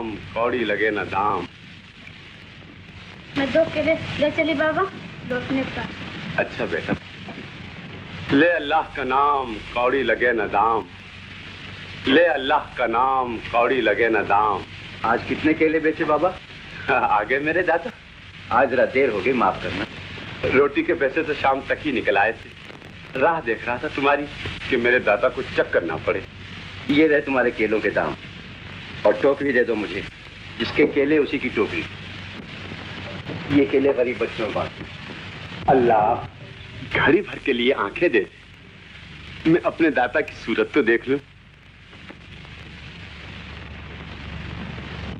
नाम, कौड़ी लगे न दाम। मैं 2 केले ले चली बाबा, लौटने का। अच्छा बेटा, ले अल्लाह का नाम, कौड़ी लगे न दाम। ले अल्लाह का नाम, कौड़ी लगे न दाम। आज कितने केले बेचे बाबा? आगे मेरे दादा। आज जरा देर हो गई, माफ करना। रोटी के पैसे तो शाम तक ही निकल आए थे। राह देख रहा था तुम्हारी कि मेरे दादा को चक्कर ना पड़े। ये रहे तुम्हारे केलों के दाम, और टोकरी दे दो मुझे। जिसके केले उसी की टोकरी। ये केले गरीब बच्चों में बांटो। अल्लाह घड़ी भर के लिए आंखें दे, मैं अपने दादा की सूरत तो देख लूं।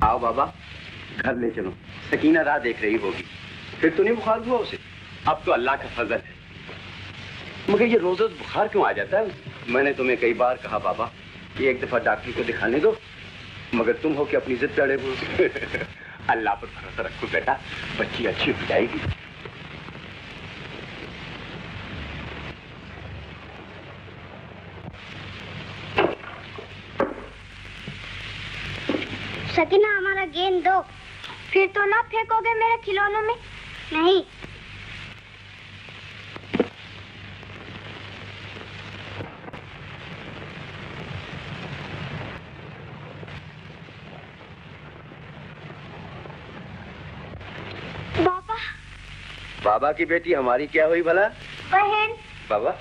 आओ बाबा, घर ले चलो। सकीना राह देख रही होगी। फिर तो नहीं बुखार हुआ उसे? अब तो अल्लाह का फजल है। मगर ये रोज रोज बुखार क्यों आ जाता है? मैंने तुम्हें कई बार कहा बाबा कि एक दफा डॉक्टर को दिखाने दो, मगर तुम हो कि अपनी जिद पे अड़े हुए। अल्लाह पर भरोसा रखो बेटा, बच्ची अच्छी हो जाएगी। सकीना हमारा गेंद दो। फिर तो ना फेंकोगे मेरे खिलौनों में? नहीं। बाबा। बाबा की बेटी हमारी क्या हुई भला? बहन। बाबा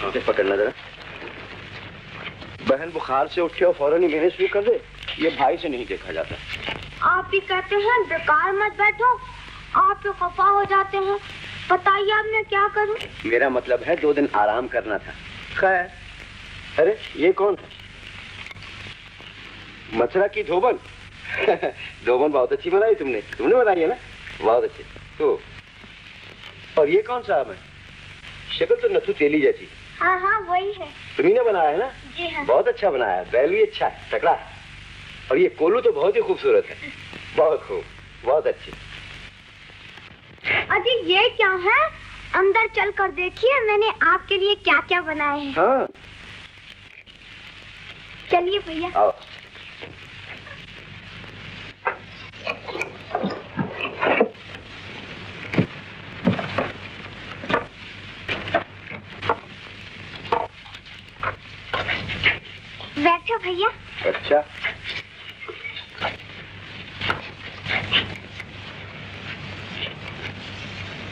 मुझे पकड़ना जरा। बहन बुखार से उठ के और फौरन ही मेहनत शुरू कर दे, ये भाई से नहीं देखा जाता। आप भी कहते हैं बेकार मत बैठो, आप तो खफा हो जाते हैं। बताइए अब मैं क्या करूं? मेरा मतलब है 2 दिन आराम करना था। खैर, अरे ये कौन है? मथुरा की धोबन। धोबन बहुत अच्छी बनाई तुमने बनाई है ना? बहुत अच्छी। तो और ये कौन साहब है? शक्ल तो नथु तेली जैसी। हाँ हाँ वही है। तुम्ही ने बनाया है ना? जी हाँ। बहुत अच्छा बनाया है, बैल भी अच्छा है, तगड़ा है। और ये कोलू तो बहुत ही खूबसूरत है। बहुत खूब, बहुत अच्छी। अजी ये क्या है? अंदर चल कर देखिए मैंने आपके लिए क्या क्या बनाए हैं। हाँ चलिए भैया। आओ। बैठो भैया। अच्छा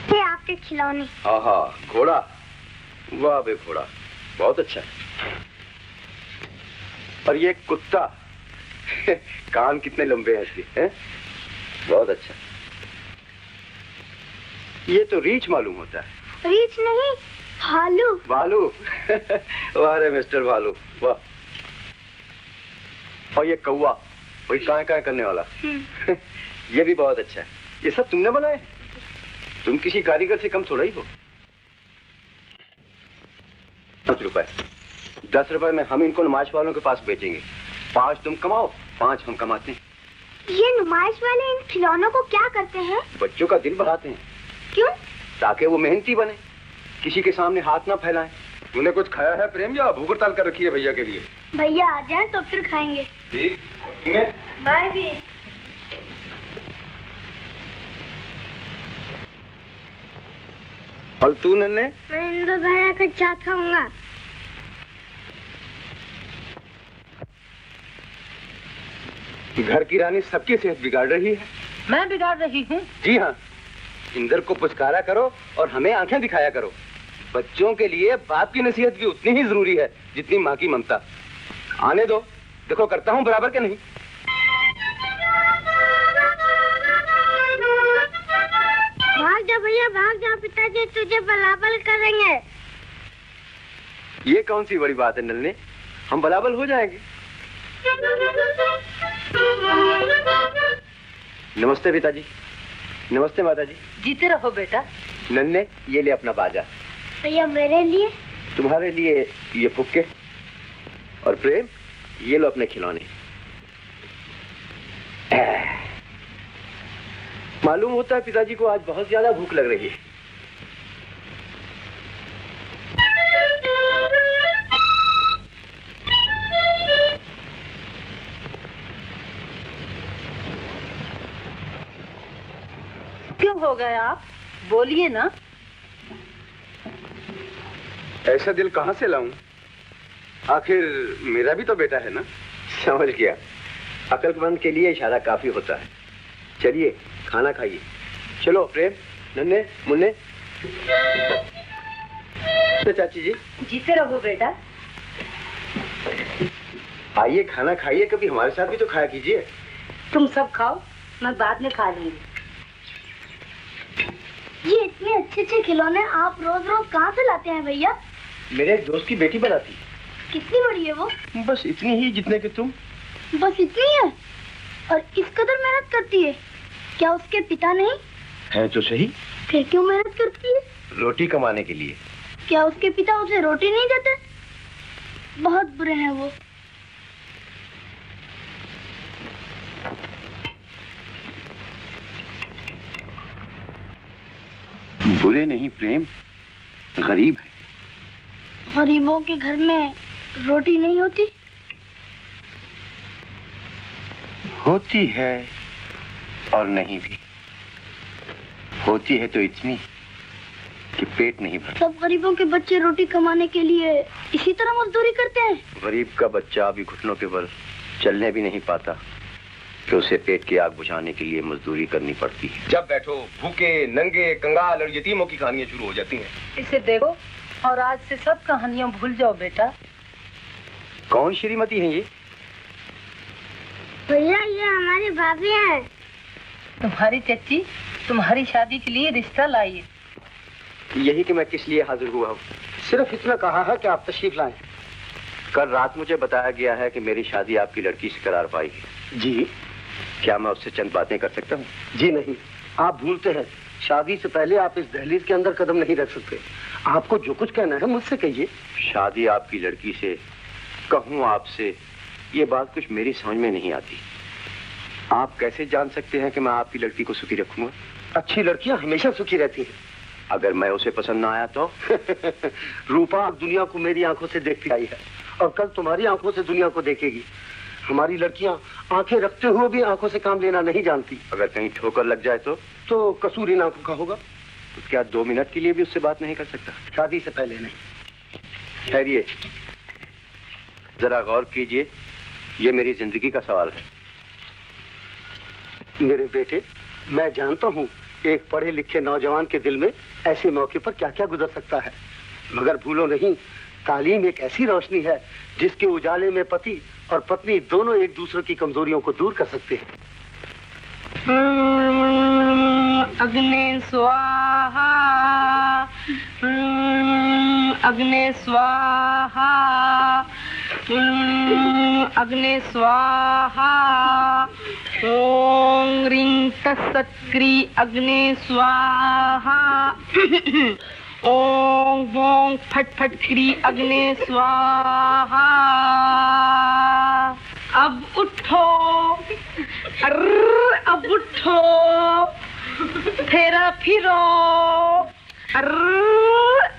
ये आपके खिलौने। हाँ हाँ, घोड़ा। वाह बे घोड़ा, बहुत अच्छा है। और ये कुत्ता। कान कितने लंबे हैं इसके, हैं? बहुत अच्छा। ये तो रीछ मालूम होता है। रीछ नहीं, भालू। भालू। वाह रे मिस्टर भालू, वाह। और ये कौवा, वही कां करने वाला। ये भी बहुत अच्छा है। ये सब तुमने बनाए? तुम किसी कारीगर से कम थोड़ा ही हो। 10 रुपए। 10 रुपए में हम इनको नुमाइश वालों के पास बेचेंगे। 5 तुम कमाओ, 5 हम कमाते हैं। ये नुमाइश वाले इन खिलौनों को क्या करते हैं? बच्चों का दिल बढ़ाते हैं। क्यों? ताकि वो मेहनती बने, किसी के सामने हाथ ना फैलाएं। तूने कुछ खाया है प्रेम, या भूख हड़ताल कर रखी है भैया के लिए? भैया आ जाए तो फिर खाएंगे। ठीक। बाय भी। और तू नन्हे? मैं इंदु भैया का चाट खाऊंगा। घर की रानी सबकी सेहत बिगाड़ रही है। मैं बिगाड़ रही हूँ? जी हाँ। इंदर को पुचकारा करो और हमें आंखें दिखाया करो। बच्चों के लिए बाप की नसीहत भी उतनी ही जरूरी है जितनी माँ की ममता। आने दो, देखो करता हूँ बराबर के नहीं। भाग जा भैया, भाग जा, पिताजी तुझे बलाबल करेंगे। ये कौन सी बड़ी बात है नन्हे, हम बलाबल हो जाएंगे। नमस्ते पिताजी। नमस्ते माताजी। जीते रहो बेटा। नन्हे ये ले अपना बाजा। भैया मेरे लिए? तुम्हारे लिए ये फुक्के, और प्रेम ये लो अपने खिलौने। मालूम होता है पिताजी को आज बहुत ज्यादा भूख लग रही है। क्यों हो गए आप? बोलिए ना। ऐसा दिल कहाँ से लाऊं? आखिर मेरा भी तो बेटा है ना। समझ गया, अक्लमंद के लिए इशारा काफी होता है। चलिए खाना खाइए। चलो प्रेम, नन्हे, मुन्ने। तो चाची जी जीते रहो बेटा। आइए खाना खाइए, कभी हमारे साथ भी तो खाया कीजिए। तुम सब खाओ, मैं बाद में खा लूंगी। ये इतने अच्छे अच्छे खिलौने आप रोज रोज कहाँ से लाते हैं भैया? मेरे एक दोस्त की बेटी बनाती। कितनी बड़ी है वो? बस इतनी ही जितने के तुम। बस इतनी है? और इस कदर मेहनत करती है? क्या उसके पिता नहीं है? तो सही। फिर क्यों मेहनत करती है? रोटी कमाने के लिए। क्या उसके पिता उसे रोटी नहीं देते? बहुत बुरे हैं वो। बुरे नहीं प्रेम, गरीब है। गरीबों के घर में रोटी नहीं होती? होती है और नहीं भी। होती है तो इतनी कि पेट नहीं भरता। सब गरीबों के बच्चे रोटी कमाने के लिए इसी तरह मजदूरी करते हैं। गरीब का बच्चा अभी घुटनों के बल चलने भी नहीं पाता कि उसे पेट की आग बुझाने के लिए मजदूरी करनी पड़ती है। जब बैठो भूखे, नंगे, कंगाल और यतीमों की कहानियां शुरू हो जाती हैं। इसे देखो और आज से सब कहानियां भूल जाओ बेटा। कौन श्रीमती है ये? भैया ये हमारी भाभी है। तुम्हारी चच्ची तुम्हारी शादी के लिए रिश्ता लाई है। यही कि मैं किस लिए हाजिर हुआ हूँ। सिर्फ इतना कहा है कि आप तशरीफ लाएं। कल रात मुझे बताया गया है कि मेरी शादी आपकी लड़की से करार पाई है। जी। क्या मैं उससे चंद बातें कर सकता हूँ? जी नहीं, आप भूलते हैं, शादी से पहले आप इस दहलीज के अंदर कदम नहीं रख सकते। आपको जो कुछ कहना है मुझसे कहिए। शादी आपकी लड़की से कहूँ आपसे, ये बात कुछ मेरी समझ में नहीं आती। आप कैसे जान सकते हैं कि मैं आपकी लड़की को सुखी रखूंगा? अच्छी लड़कियां हमेशा सुखी रहती हैं। अगर मैं उसे पसंद ना आया तो? रूपा दुनिया को मेरी आंखों से देखती आई है और कल तुम्हारी आंखों से दुनिया को देखेगी। हमारी लड़कियां आंखें रखते हुए भी आंखों से काम लेना नहीं जानती। अगर कहीं ठोकर लग जाए तो कसूर इन आंखों का होगा। तो क्या 2 मिनट के लिए भी उससे बात नहीं कर सकता? शादी से पहले नहीं। ठहरिए, जरा गौर कीजिए, ये मेरी जिंदगी का सवाल है। मेरे बेटे, मैं जानता हूँ एक पढ़े लिखे नौजवान के दिल में ऐसे मौके पर क्या क्या गुजर सकता है, मगर भूलो नहीं, तालीम एक ऐसी रोशनी है जिसके उजाले में पति और पत्नी दोनों एक दूसरे की कमजोरियों को दूर कर सकते हैं। अग्ने स्वाहा, अग्ने स्वाहा, अग्ने स्वाहा। ओम ह्रीं तत्सत्क्री अग्ने स्वाहा। ओम वों फट फट क्री अग्ने स्वाहा। अब उठो, अब उठो, फेरा फिरो,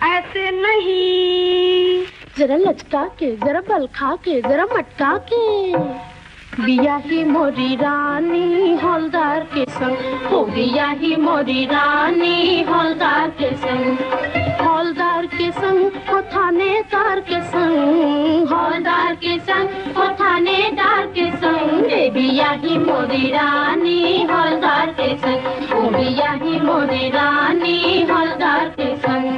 ऐसे नहीं, जरा लचका के, जरा बल खा के, जरा मटका के। बिया ही मोरी रानी हौलदार के संग, हो बिया ही मोरी रानी हौलदार के संग, हौलदार के संग हो थानेदार के संग, हौलदार के संग हो थानेदार के संग। बिया ही मोरी रानी हौलदार के संग, हो बिया ही मोरी रानी हौलदार के संग।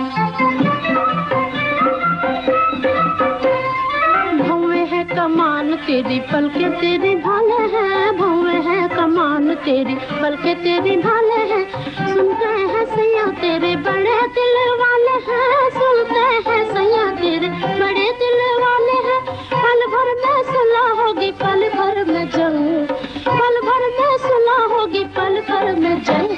कमान तेरी पलके तेरी भाले हैं, भौवे है कमान तेरी पलके तेरी भाले हैं। सुनते हैं सैया तेरे बड़े दिल वाले हैं, सुनते हैं सैया तेरे बड़े दिल वाले हैं। पल भर में सुलह होगी, पल भर में जंग, पल भर में सुलह होगी, पल भर में जंग।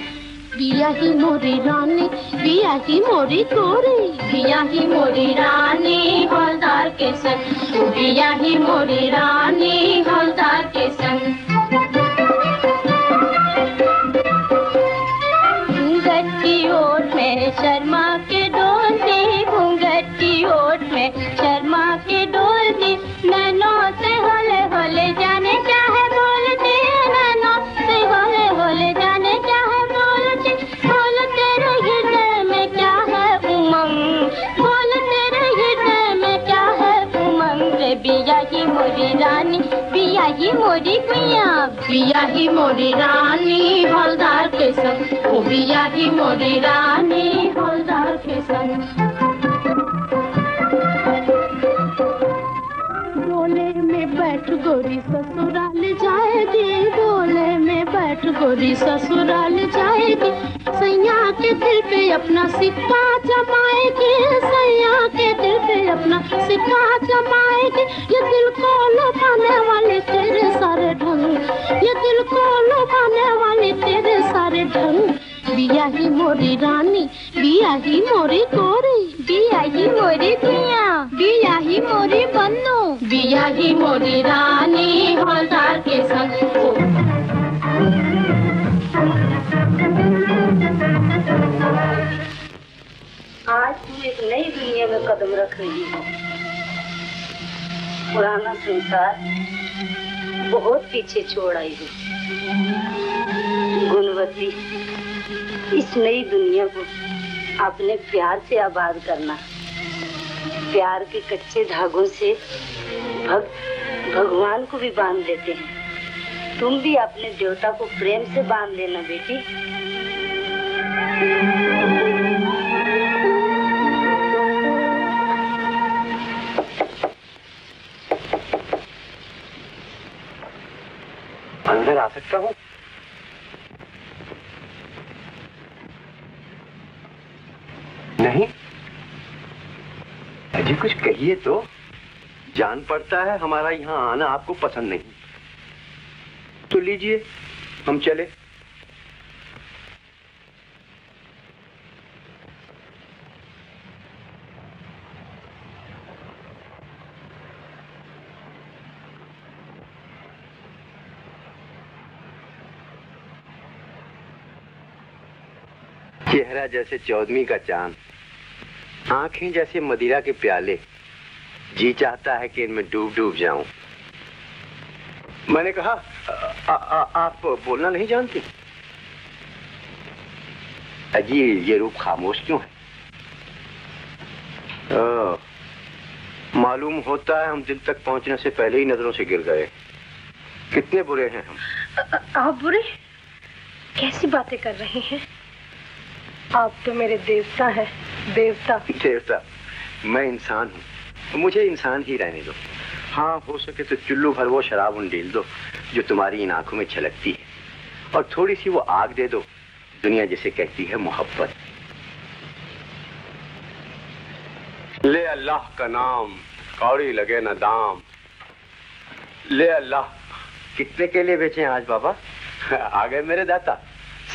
बिया ही मोरी रानी, बिया ही मोरी गोरी, बिया ही मोरी रानी हौलदार के संग, बिया ही मोरी रानी हौलदार के संग। घूंघट की ओट में शर्मा के डोलती, घूंघट की ओट में शर्मा के डोलती। नैनों से होले होले जाने क्या है बोलती, नैनों से होले होले जाने क्या है बोलती। मोरी कुइया, बिया ही मोरी रानी हौलदार के संग, ओ बिया ही मोरी रानी हौलदार के संग। डोले में बैठ गोरी ससुराल जाएगी, डोले में बैठ गोरी ससुराल जाएगी, सैया के दिल पे अपना सिक्का जमाएगी, सैया के दिल पे अपना सिक्का जमाएगी। ये दिल को लुभाने वाले तेरे सारे ढंग, ये दिल को लुभाने वाले तेरे सारे ढंग। बिया ही मोरी रानी, बिया ही मोरी गोरी, बिया ही मोरी कुइया, बिया ही मोरी बन्नू, बिया ही मोरी रानी हौलदार के संग। आज तू एक नई दुनिया में कदम रख रही है। पुराना संसार बहुत पीछे छोड़ आई है। गुणवती, इस नई दुनिया को अपने प्यार से आबाद करना। प्यार के कच्चे धागों से भगवान को भी बांध देते हैं। तुम भी अपने देवता को प्रेम से बांध लेना बेटी। अंदर आ सकता हूँ? नहीं? अजी कुछ कहिए तो। जान पड़ता है हमारा यहाँ आना आपको पसंद नहीं। तो लीजिए, हम चले। चेहरा जैसे चौदहवीं का चांद, आंखें जैसे मदिरा के प्याले, जी चाहता है कि इनमें डूब डूब जाऊं। मैंने कहा आप बोलना नहीं जानती? अजी ये रूप खामोश क्यों है? मालूम होता है हम दिल तक पहुंचने से पहले ही नजरों से गिर गए। कितने बुरे हैं हम। आप बुरे? कैसी बातें कर रहे हैं? आप तो मेरे देवता हैं। देवता। देवता? मैं इंसान हूँ, मुझे इंसान ही रहने दो। हाँ, हो सके तो चुल्लू भर वो शराब उंडेल दो जो तुम्हारी इन आंखों में छलकती है, और थोड़ी सी वो आग दे दो दुनिया जिसे कहती है मोहब्बत। ले अल्लाह का नाम, कौड़ी लगे न दाम। ले अल्लाह। कितने केले बेचे आज बाबा? आ गए मेरे दाता,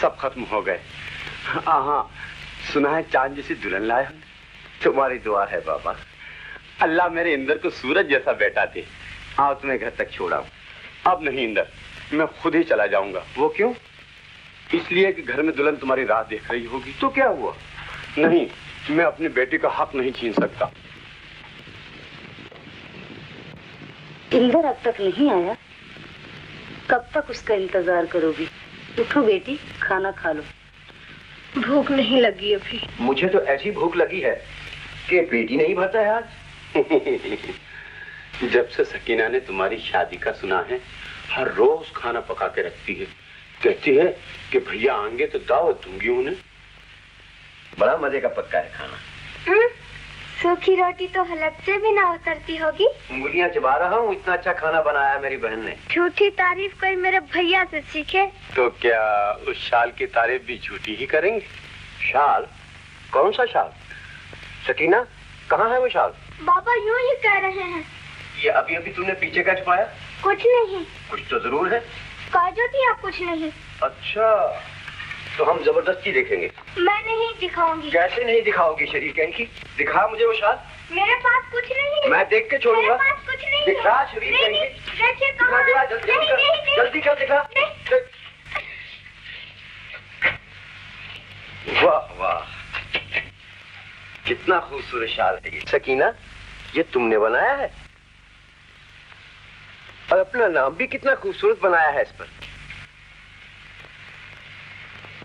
सब खत्म हो गए। हाँ, सुना है चांद जैसी दुल्हन लाए। तुम्हारी दुआ है बाबा। अल्लाह मेरे इंदर को सूरज जैसा बेटा दे। आओ तुम्हें घर तक छोड़ाऊं। अब नहीं इंदर, मैं खुद ही चला जाऊंगा। वो क्यों? इसलिए कि घर में दुल्हन तुम्हारी राह देख रही होगी। तो क्या हुआ? नहीं, मैं अपनी बेटी का हक नहीं छीन सकता। इंदर अब तक नहीं आया? कब तक उसका इंतजार करोगी? उठो बेटी, खाना खा लो। भूख नहीं लगी अभी। मुझे तो ऐसी भूख लगी है कि पेट ही नहीं भरता है आज। जब से सकीना ने तुम्हारी शादी का सुना है, हर रोज खाना पका के रखती है। कहती है कि भैया आएंगे तो दावत दूंगी उन्हें। बड़ा मजे का पक्का है खाना। सूखी रोटी तो हलक से भी ना उतरती होगी। उंगलियां चबा रहा हूँ, इतना अच्छा खाना बनाया मेरी बहन ने। झूठी तारीफ कोई मेरे भैया से सीखे। तो क्या उस शाल की तारीफ भी झूठी ही करेंगे? शाल? कौन सा शाल? सकीना, कहाँ है वो शाल? बाबा यूं ही कह रहे हैं। ये अभी अभी तुमने पीछे का छुपाया? कुछ नहीं। कुछ तो जरूर है। काजू थी, आप कुछ नहीं। अच्छा, तो हम जबरदस्ती देखेंगे। मैं नहीं दिखाऊंगी। कैसे नहीं दिखाओगी शरीर कहीं की? दिखा मुझे वो शाल। मेरे पास कुछ नहीं है। मैं देख के छोड़ूंगा। मेरे पास कुछ नहीं दिखा है। शरीर नहीं, कहीं की। देखिए दिखा, दिखा, जल्दी नहीं, कर, नहीं, जल्दी कर, दिखा। वाह वाह, कितना खूबसूरत शाल है ये। सकीना, ये तुमने बनाया है? और अपना नाम भी कितना खूबसूरत बनाया है इस पर।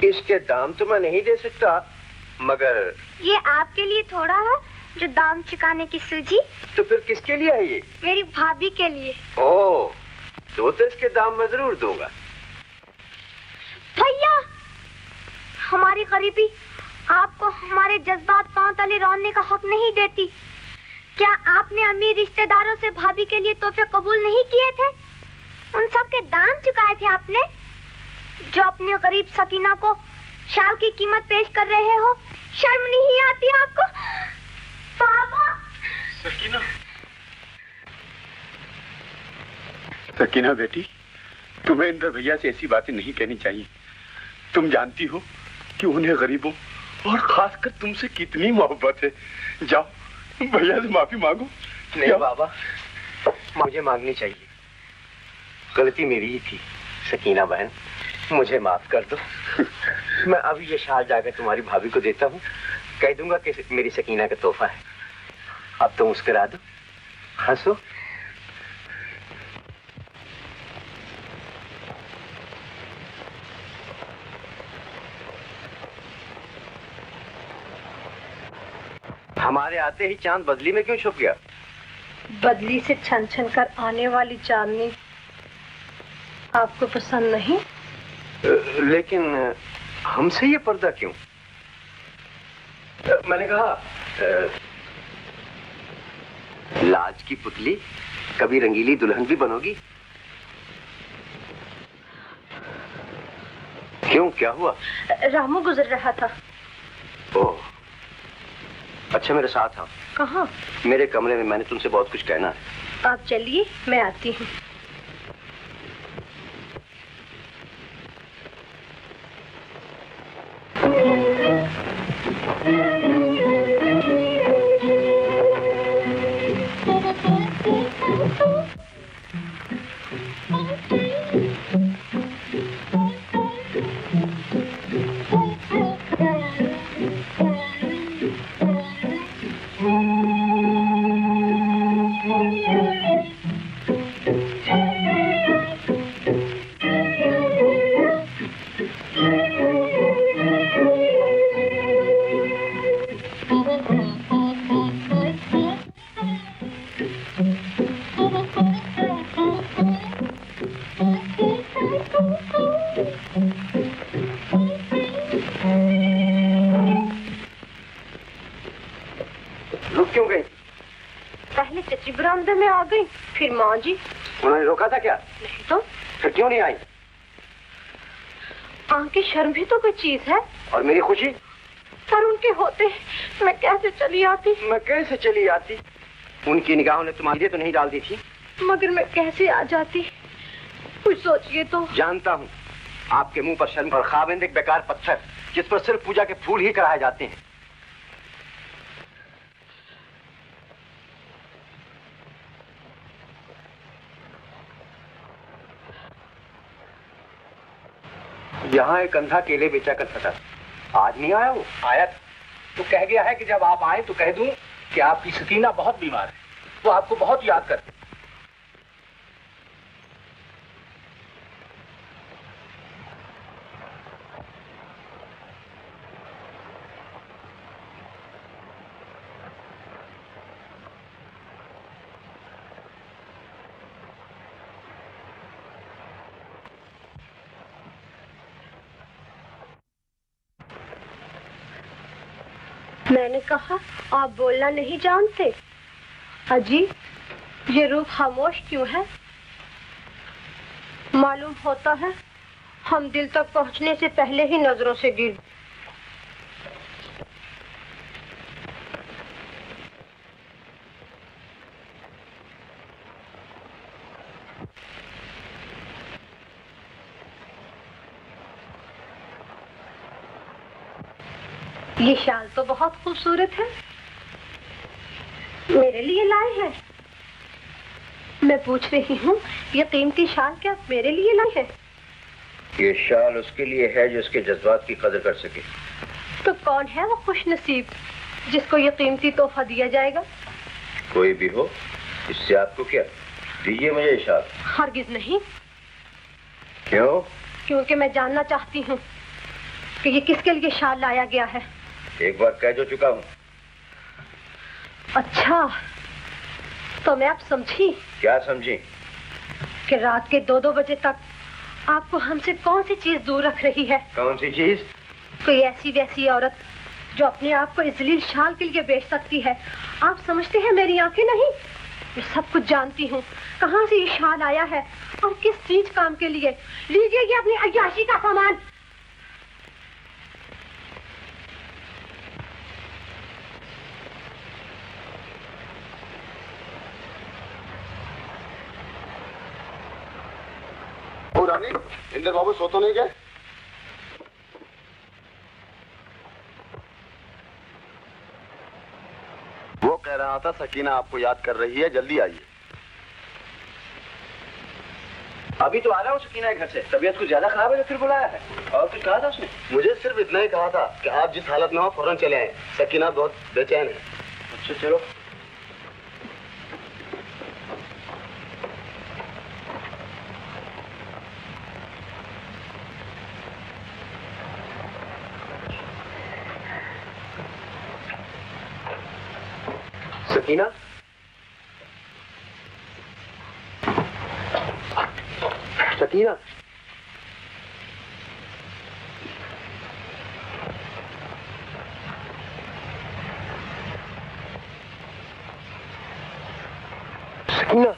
इसके दाम तो मैं नहीं दे सकता, मगर ये आपके लिए थोड़ा है जो दाम चुकाने की सूझी। तो फिर किसके लिए है ये? मेरी भाभी के लिए। ओह, तो इसके दाम मैं जरूर दूंगा। भैया, हमारी गरीबी आपको हमारे जज्बात पांव तले रौंदने का हक नहीं देती। क्या आपने अमीर रिश्तेदारों से भाभी के लिए तोहफे कबूल नहीं किए थे? उन सब के दाम चुकाए थे आपने, जो अपनी गरीब सकीना को शाल की कीमत पेश कर रहे हो। शर्म नहीं आती आपको? पापा। सकीना, सकीना बेटी, तुम्हें इंदर भैया से ऐसी बातें नहीं कहनी चाहिए। तुम जानती हो कि उन्हें गरीबों और खासकर तुमसे कितनी मोहब्बत है। जाओ भैया से माफी मांगो। नहीं बाबा, मुझे मांगनी चाहिए। गलती मेरी ही थी। सकीना बहन, मुझे माफ कर दो। मैं अभी ये शाल जाकर तुम्हारी भाभी को देता हूँ, कह दूंगा कि मेरी सकीना का तोहफा है। अब तो मुस्कुरा दो, हंसो। हमारे आते ही चांद बदली में क्यों छुप गया? बदली से छन छन कर आने वाली चांदनी आपको पसंद नहीं? लेकिन हमसे ये पर्दा क्यों? मैंने कहा लाज की पुतली कभी रंगीली दुल्हन भी बनोगी? क्यों, क्या हुआ? रामू गुजर रहा था। ओह, अच्छा मेरे साथ आओ। कहाँ? मेरे कमरे में, मैंने तुमसे बहुत कुछ कहना है। आप चलिए, मैं आती हूँ। फिर माँ जी? उन्होंने रोका था क्या? नहीं तो। फिर क्यों नहीं आई? आँख की शर्म भी तो कोई चीज है। और मेरी खुशी? पर उनके होते मैं कैसे चली आती? मैं कैसे चली आती? उनकी निगाहों ने तुम्हारी तो नहीं डाल दी थी? मगर मैं कैसे आ जाती? कुछ सोचिए तो। जानता हूँ, आपके मुंह पर शर्म और खाविंद एक बेकार पत्थर, जिस पर सिर्फ पूजा के फूल ही कराए जाते हैं। यहाँ एक अंधा केले बेचा करता था, आज नहीं आया वो? आया तो कह गया है कि जब आप आए तो कह दूं कि आपकी सकीना बहुत बीमार है, वो आपको बहुत याद करती। मैंने कहा आप बोलना नहीं जानते। अजी, ये रूह खामोश क्यों है? मालूम होता है हम दिल तक पहुंचने से पहले ही नजरों से गिर। ये शाल तो बहुत खूबसूरत है, मेरे लिए लाए हैं। मैं पूछ रही हूँ, ये कीमती शाल क्या मेरे लिए लाए हैं? ये शाल उसके लिए है जो उसके जज्बात की कदर कर सके। तो कौन है वो खुशनसीब जिसको ये कीमती तोहफा दिया जाएगा? कोई भी हो, इससे आपको क्या? दीजिए मुझे ये शाल। हरगिज नहीं। क्यों? क्योंकि मैं जानना चाहती हूँ कि ये किसके लिए शाल लाया गया है। एक बार कह जो चुका हूँ। अच्छा, तो मैं अब समझी। क्या समझी? कि रात के 2-2 बजे तक आपको हमसे कौन सी चीज दूर रख रही है? कौन सी चीज? कोई ऐसी वैसी औरत जो अपने आप को इस लील शाल के लिए बेच सकती है। आप समझते हैं मेरी आंखें नहीं? मैं सब कुछ जानती हूँ, कहाँ से ये शाल आया है और किस चीज काम के लिए। लीजिए ये अपनी अय्याशी का सामान। रानी, इंदर बाबू सो तो नहीं गए? वो कह रहा था सकीना आपको याद कर रही है, जल्दी आइए। अभी तो आ रहा हूँ सकीना के घर से। तबीयत कुछ ज्यादा खराब है जो फिर बुलाया है? और कुछ कहा था उसने? मुझे सिर्फ इतना ही कहा था कि आप जिस हालत में हो फौरन चले आए, सकीना बहुत बेचैन है। अच्छा चलो। सकीना, सकीना, सकीना,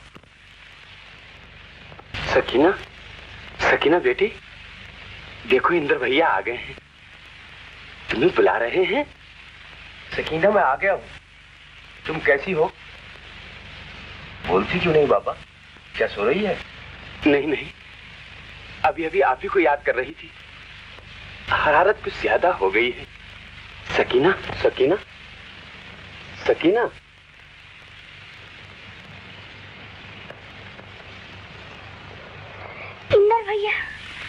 सकीना, सकीना बेटी, देखो इंदर भैया आ गए हैं, तुम्हें बुला रहे हैं। सकीना मैं आ गया हूँ। तुम कैसी हो? बोलती क्यों नहीं बाबा? क्या सो रही है? नहीं नहीं, अभी अभी आप ही को याद कर रही थी। हरारत कुछ ज्यादा हो गई है। सकीना, सकीना, सकीना। इंदर भैया।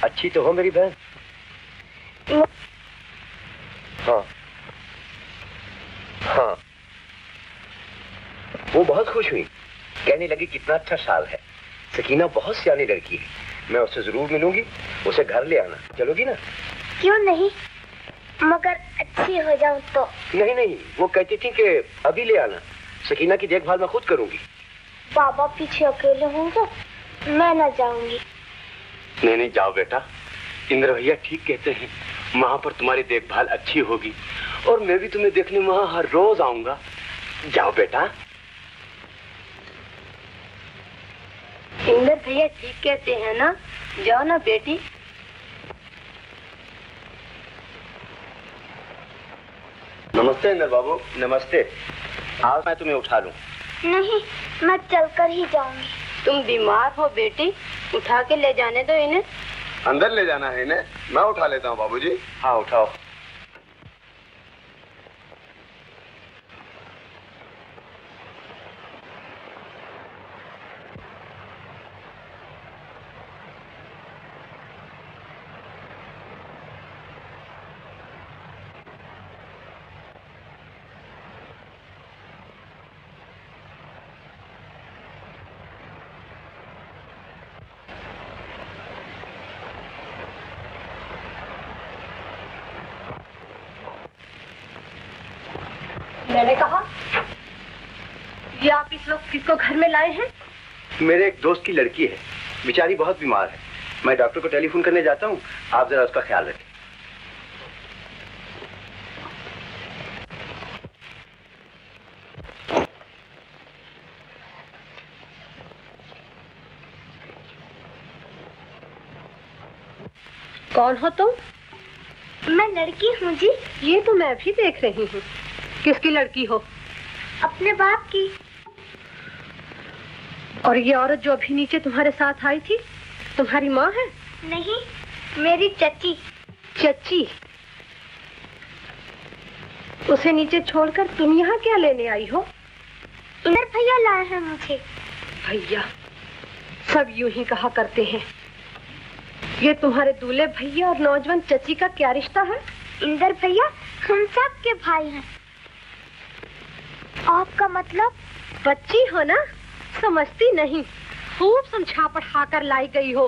अच्छी तो हो मेरी बहन? हाँ हाँ। वो बहुत खुश हुई, कहने लगी कितना अच्छा शाल है। सकीना बहुत सियानी लड़की है, मैं उससे जरूर मिलूंगी। उसे घर ले आना, चलोगी ना? क्यों नहीं, मगर अच्छी हो जाऊं तो। नहीं नहीं, वो कहती थी कि अभी ले आना। सकीना की देखभाल मैं खुद करूंगी। बाबा पीछे अकेले होंगे, मैं न जाऊंगी। नहीं नहीं, जाओ बेटा, इंद्र भैया ठीक कहते हैं, वहां पर तुम्हारी देखभाल अच्छी होगी और मैं भी तुम्हें देखने वहां हर रोज आऊंगा। जाओ बेटा। इंदर भैया ठीक कहते हैं ना, जाओ ना बेटी। नमस्ते इंदर बाबू। नमस्ते। आज मैं तुम्हें उठा लूं? नहीं, मैं चलकर ही जाऊंगी। तुम बीमार हो बेटी, उठा के ले जाने दो इन्हें। अंदर ले जाना है इन्हें? मैं उठा लेता हूँ बाबूजी। हाँ उठाओ। मैंने कहा, ये आप इस वक्त किसको घर में लाए हैं? मेरे एक दोस्त की लड़की है, बेचारी बहुत बीमार है। मैं डॉक्टर को टेलीफोन करने जाता हूँ, आप जरा उसका ख्याल रखें। कौन हो तुम? मैं लड़की हूँ जी। ये तो मैं भी देख रही हूँ। किसकी लड़की हो? अपने बाप की। और ये औरत जो अभी नीचे तुम्हारे साथ आई थी, तुम्हारी माँ है? नहीं, मेरी चची। चची? उसे नीचे छोड़कर तुम यहाँ क्या लेने आई हो? इंदर भैया लाए हैं मुझे। भैया, सब यूं ही कहा करते हैं। ये तुम्हारे दूल्हे भैया और नौजवान चची का क्या रिश्ता है? इंदर भैया हम सब के भाई हैं। आपका मतलब? बच्ची हो ना, समझती नहीं। खूब समझा पढ़ा कर लाई गई हो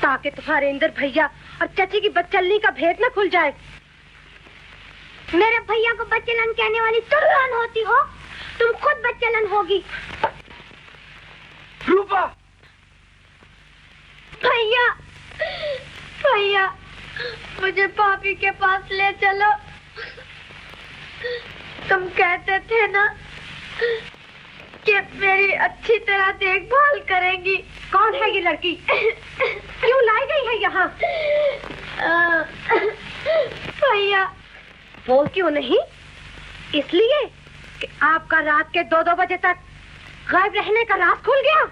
ताकि तुम्हारे इंदर भैया और चची की बच्चलनी का भेद न खुल जाए। मेरे भैया को बच्चलन कहने वाली तुम होती हो, तुम खुद बच्चलन होगी। रूपा, भैया भैया मुझे भाभी के पास ले चलो। तुम कहते थे ना कि मेरी अच्छी तरह देखभाल करेंगी। कौन है ये लड़की? क्यों लाई गई है यहाँ? भैया। वो क्यों नहीं? इसलिए कि आपका रात के 2-2 बजे तक गायब रहने का राज खुल गया।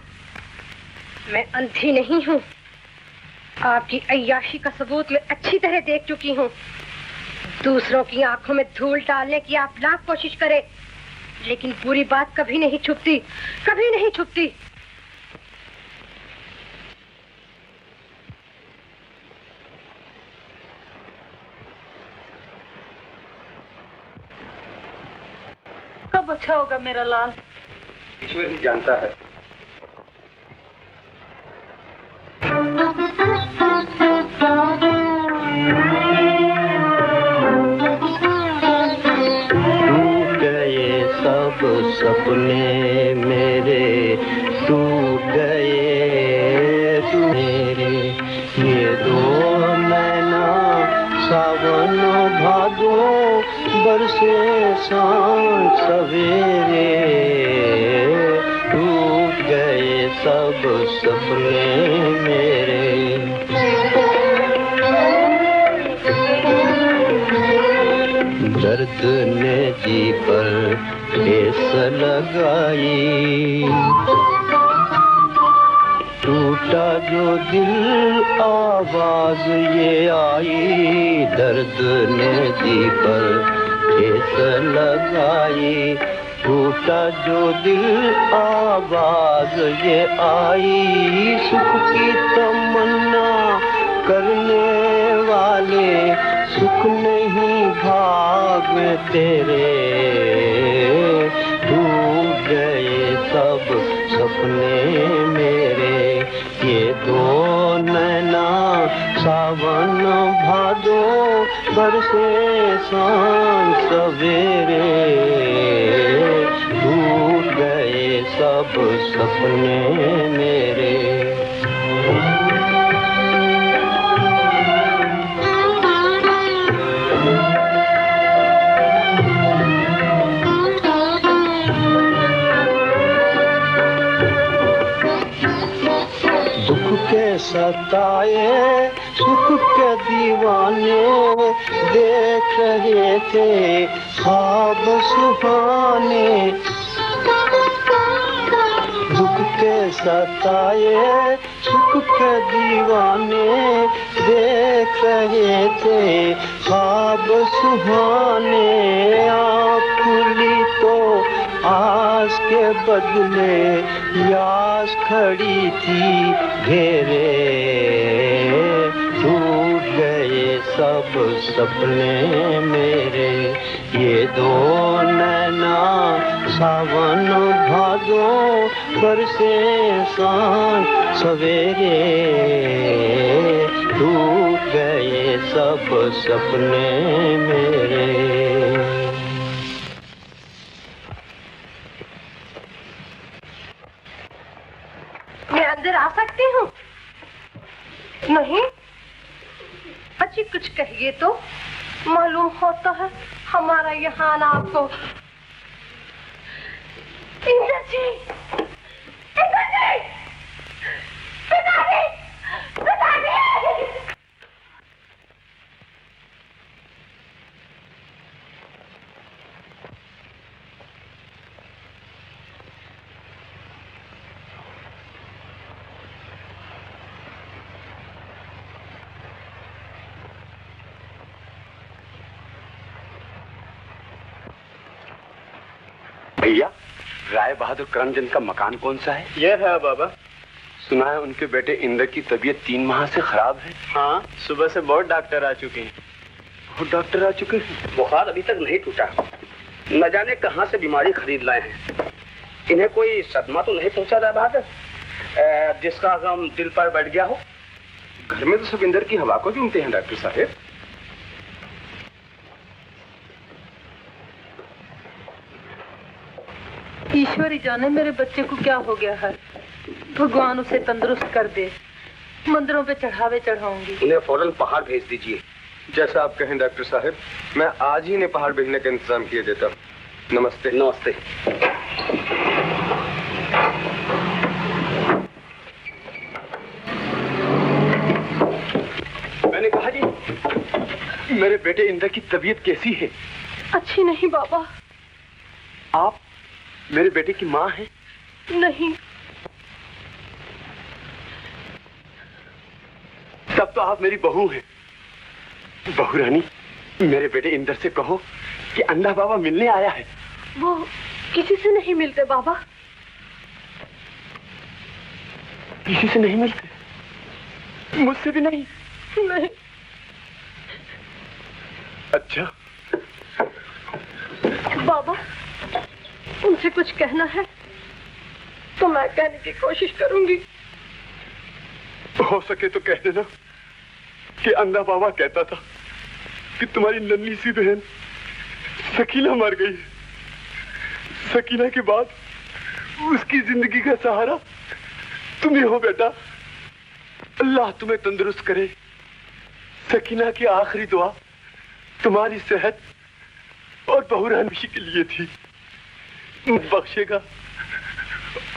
मैं अंधी नहीं हूँ। आपकी अय्याशी का सबूत मैं अच्छी तरह देख चुकी हूँ। दूसरों की आंखों में धूल डालने की आप लाख कोशिश करें, लेकिन पूरी बात कभी नहीं छुपती, कभी नहीं छुपती। कब अच्छा होगा मेरा लाल? ईश्वर ही जानता है। टूट गए सब सपने मेरे, टूट गए मेरे, ये दो नैना सावन भादो बरसे शाम सवेरे, टूट गए सब सपने मेरे। दर्द ने जी पर ठेस लगाई, टूटा जो दिल आवाज ये आई, दर्द ने जी पर ठेस लगाई, टूटा जो दिल आवाज ये आई, सुख की तमन्ना करने वाले सुख नहीं भाग में तेरे, टूट गए सब सपने मेरे, ये दो नैना सावन भादो बरसे शाम सवेरे, टूट गए सब सपने मेरे। सताए सुख के दीवाने देख रहे थे ख्वाब सुहाने, दुख के सताए सुख के दीवाने देख रहे थे ख्वाब सुहाने, आँख खुली तो आस के बदले यास खड़ी थी घेरे, टूट गए सब सपने मेरे, ये दो नैना सावन भादो बरसे शाम सवेरे, टूट गए सब सपने मेरे। मैं अंदर आ सकती हूँ? नहीं? अच्छी कुछ कहिए तो, मालूम होता है हमारा यहाँ आना आपको। इंद्र जी, इंद्र जी, पिताजी, पिताजी। भैया, राय बहादुर करमचंद का मकान कौन सा है? ये है बाबा। सुना है उनके बेटे इंद्र की तबीयत 3 माह से खराब है। हाँ, सुबह से बहुत डॉक्टर आ चुके हैं। बहुत डॉक्टर आ चुके हैं? बुखार अभी तक नहीं टूटा, न जाने कहाँ से बीमारी खरीद लाए हैं। इन्हें कोई सदमा तो नहीं पहुंचा राय बहादुर, जिसका गम दिल पर बैठ गया हो? घर में तो सब इंद्र की हवा को गिनते हैं डॉक्टर साहब। ईश्वर ही जाने मेरे बच्चे को क्या हो गया है। भगवान उसे तंदुरुस्त कर दे। मंदिरों पे चढ़ावे चढ़ाऊंगी। उन्हें फौरन पहाड़ भेज दीजिए। जैसा आप कहें डॉक्टर साहब, मैं आज ही इन्हें पहाड़ भेजने का इंतजाम किए देता हूँ। नमस्ते। नमस्ते। मैंने कहा जी, मेरे बेटे इंद्र की तबीयत कैसी है? अच्छी नहीं बाबा। आप मेरे बेटे की माँ हैं? नहीं। तब तो आप मेरी बहू हैं। बहू रानी, मेरे बेटे इंद्र से कहो कि अंधा बाबा मिलने आया है। वो किसी से नहीं मिलते बाबा। किसी से नहीं मिलते? मुझसे भी नहीं? नहीं। अच्छा बाबा, उनसे कुछ कहना है तो मैं कहने की कोशिश करूंगी। हो सके तो कह देना कि अंधा बाबा कहता था कि तुम्हारी नन्ही सी बहन सकीना मर गई। सकीना के बाद उसकी जिंदगी का सहारा तुम ही हो बेटा। अल्लाह तुम्हें तंदुरुस्त करे। सकीना की आखिरी दुआ तुम्हारी सेहत और बहुरानी के लिए थी। बख्शेगा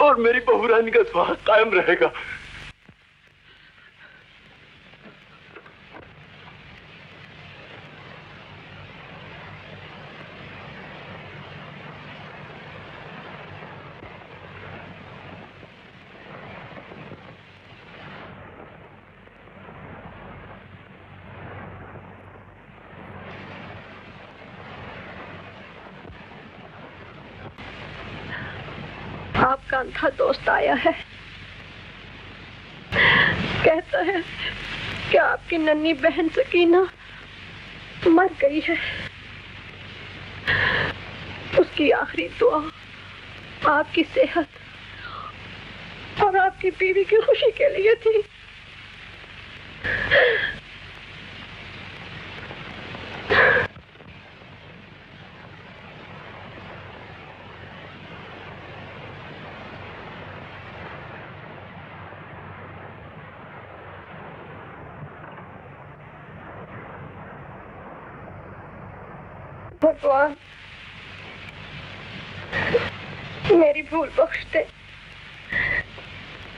और मेरी बहुरानी का सुहाग कायम रहेगा। आपका अंधा दोस्त आया है। कहता है कि आपकी नन्ही बहन सकीना मर गई है। उसकी आखिरी दुआ आपकी सेहत और आपकी बीवी की खुशी के लिए थी। भगवान मेरी भूल बख्श दे।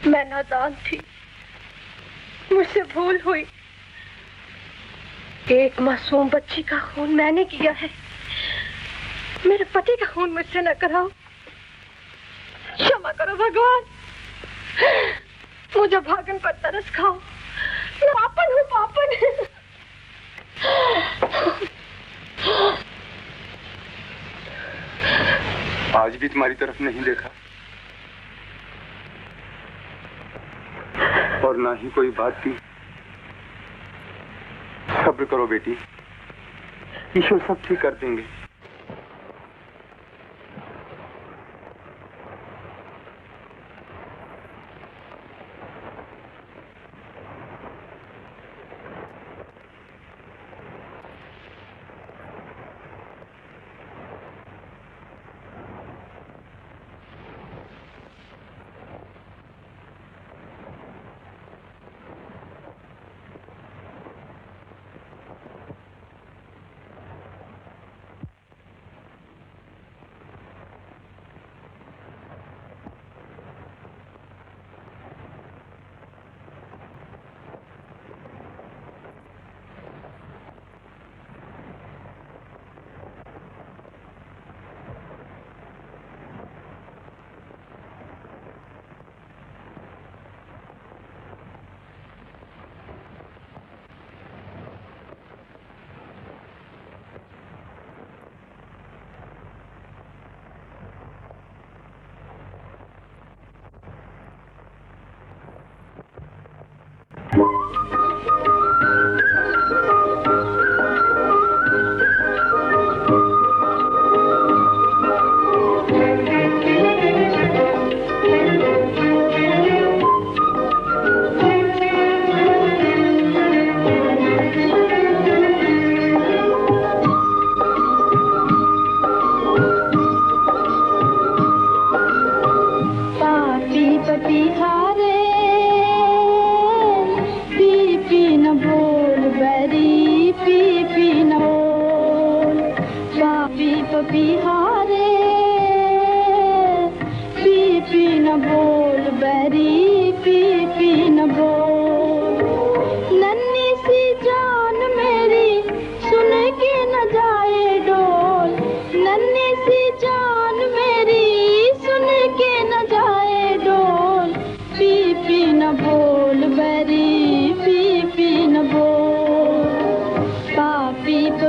मैं नादान थी, मुझसे भूल हुई। एक मासूम बच्ची का खून मैंने किया है। मेरे पति का खून मुझसे न कराओ। क्षमा करो भगवान। मुझे भागन पर तरस खाओ। मैं पापन हूँ, पापन। आज भी तुम्हारी तरफ नहीं देखा और ना ही कोई बात की। सब्र करो बेटी, ईश्वर सब ठीक कर देंगे।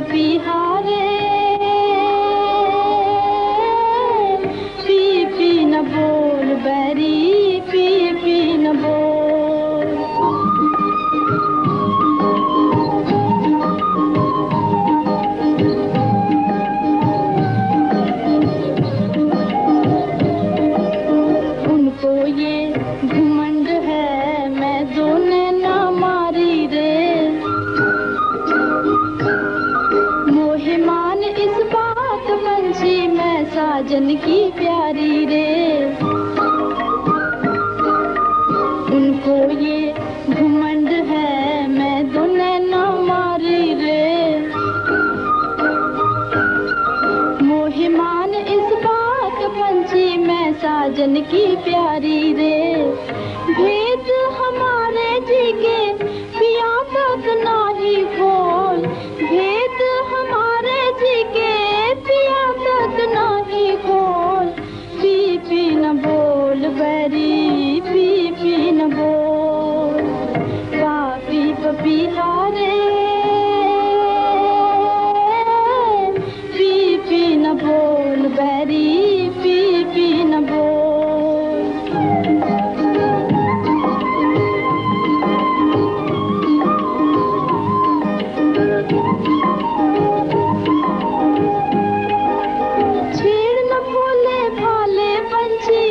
पपीहा रे, पी पी न बोल बैरी, पी पी न बोल। उनको ये घमंड है मैं दो नैना मारी रे, मोहे मान इस बात पंछी मैं साजन की प्यारी रे। उनको ये घमंड है मैं दो नैना मारी रे, मोहे मान इस बात पंछी मैं साजन की प्यारी रे। भेद हमारे जी के पिया तक नाही खोल, भेद हमारे जी के पिया तक नाही खोल। पी पी न बोल बैरी, पी पी न बोल, पापी पपीहा रे, पी पी न बोल बैरी, पी पी न बोल। छेड़ न भोले भाले पंछी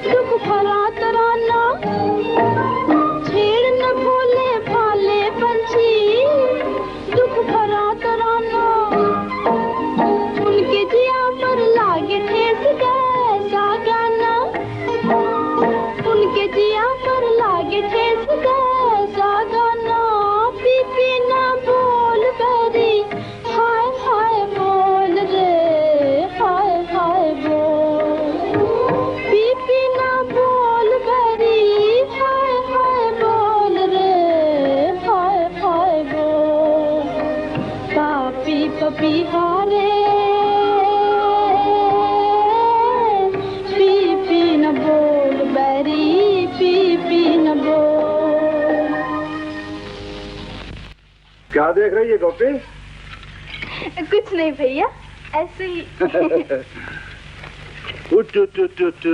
दुख भरा तराना, छेड़ न भोले भाले पंछी दुख भरा तराना। उनके जिया पर लागे ठेस कैसा गाना, उनके जिया पर लागे ठेस कैसा गाना। पी पी ना बोल बैरी, हाय हाय बोल रे, हाय हाय बोल। पी पी ना बोल बैरी, हाय हाय बोल रे, हाय हाय बोल, पापी पपीहा रे, पी पी न बोल बैरी, पी पी न बोल। क्या देख रही है गोपी? कुछ नहीं भैया, ऐसे ही। उठ उठ उठ उठ।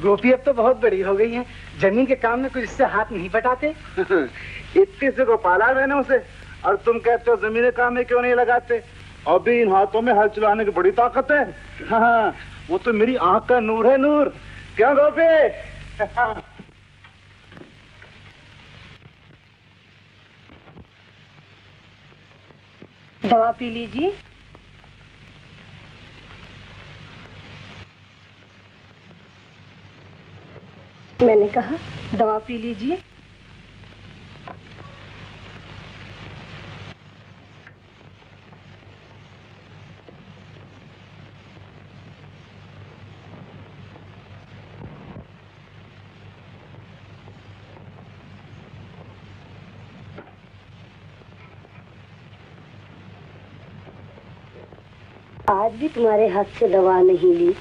गोपी अब तो बहुत बड़ी हो गई है, जमीन के काम में कुछ इससे हाथ नहीं बटाते। इतने से को पाला मैंने उसे, और तुम कहते हो जमीन के काम में क्यों नहीं लगाते? अभी इन हाथों में हल चलाने की बड़ी ताकत है। हाँ, वो तो मेरी आंख का नूर है, नूर। क्या गोपी? दवा पी लीजिए। मैंने कहा दवा पी लीजिए। आज भी तुम्हारे हाथ से दवा नहीं ली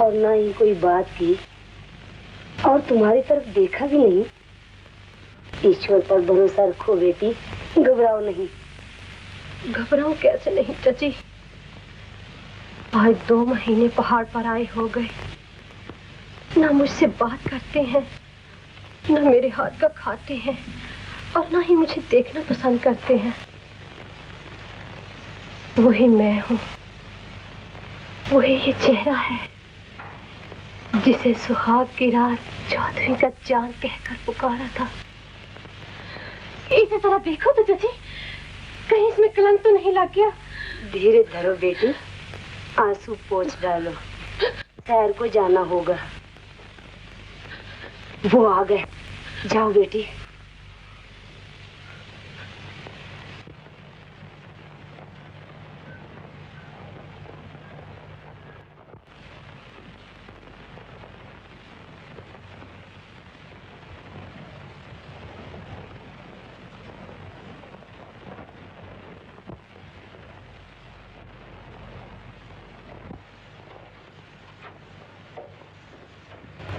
और ना ही कोई बात की, और तुम्हारी तरफ देखा भी नहीं। ईश्वर पर भरोसा रखो बेटी, घबराओ नहीं। घबराओ कैसे नहीं चाची, आज 2 महीने पहाड़ पर आए हो गए, ना मुझसे बात करते हैं, ना मेरे हाथ का खाते हैं, और ना ही मुझे देखना पसंद करते हैं। वही मैं हूँ, वही ये चेहरा है जिसे सुहाग की रात चौधरी का चांद कहकर पुकारा था। इसे जरा देखो तो चाची, कहीं इसमें कलंक तो नहीं लग गया? धीरे धरो बेटी, आंसू पोंछ डालो, सैर को जाना होगा। वो आ गए, जाओ बेटी।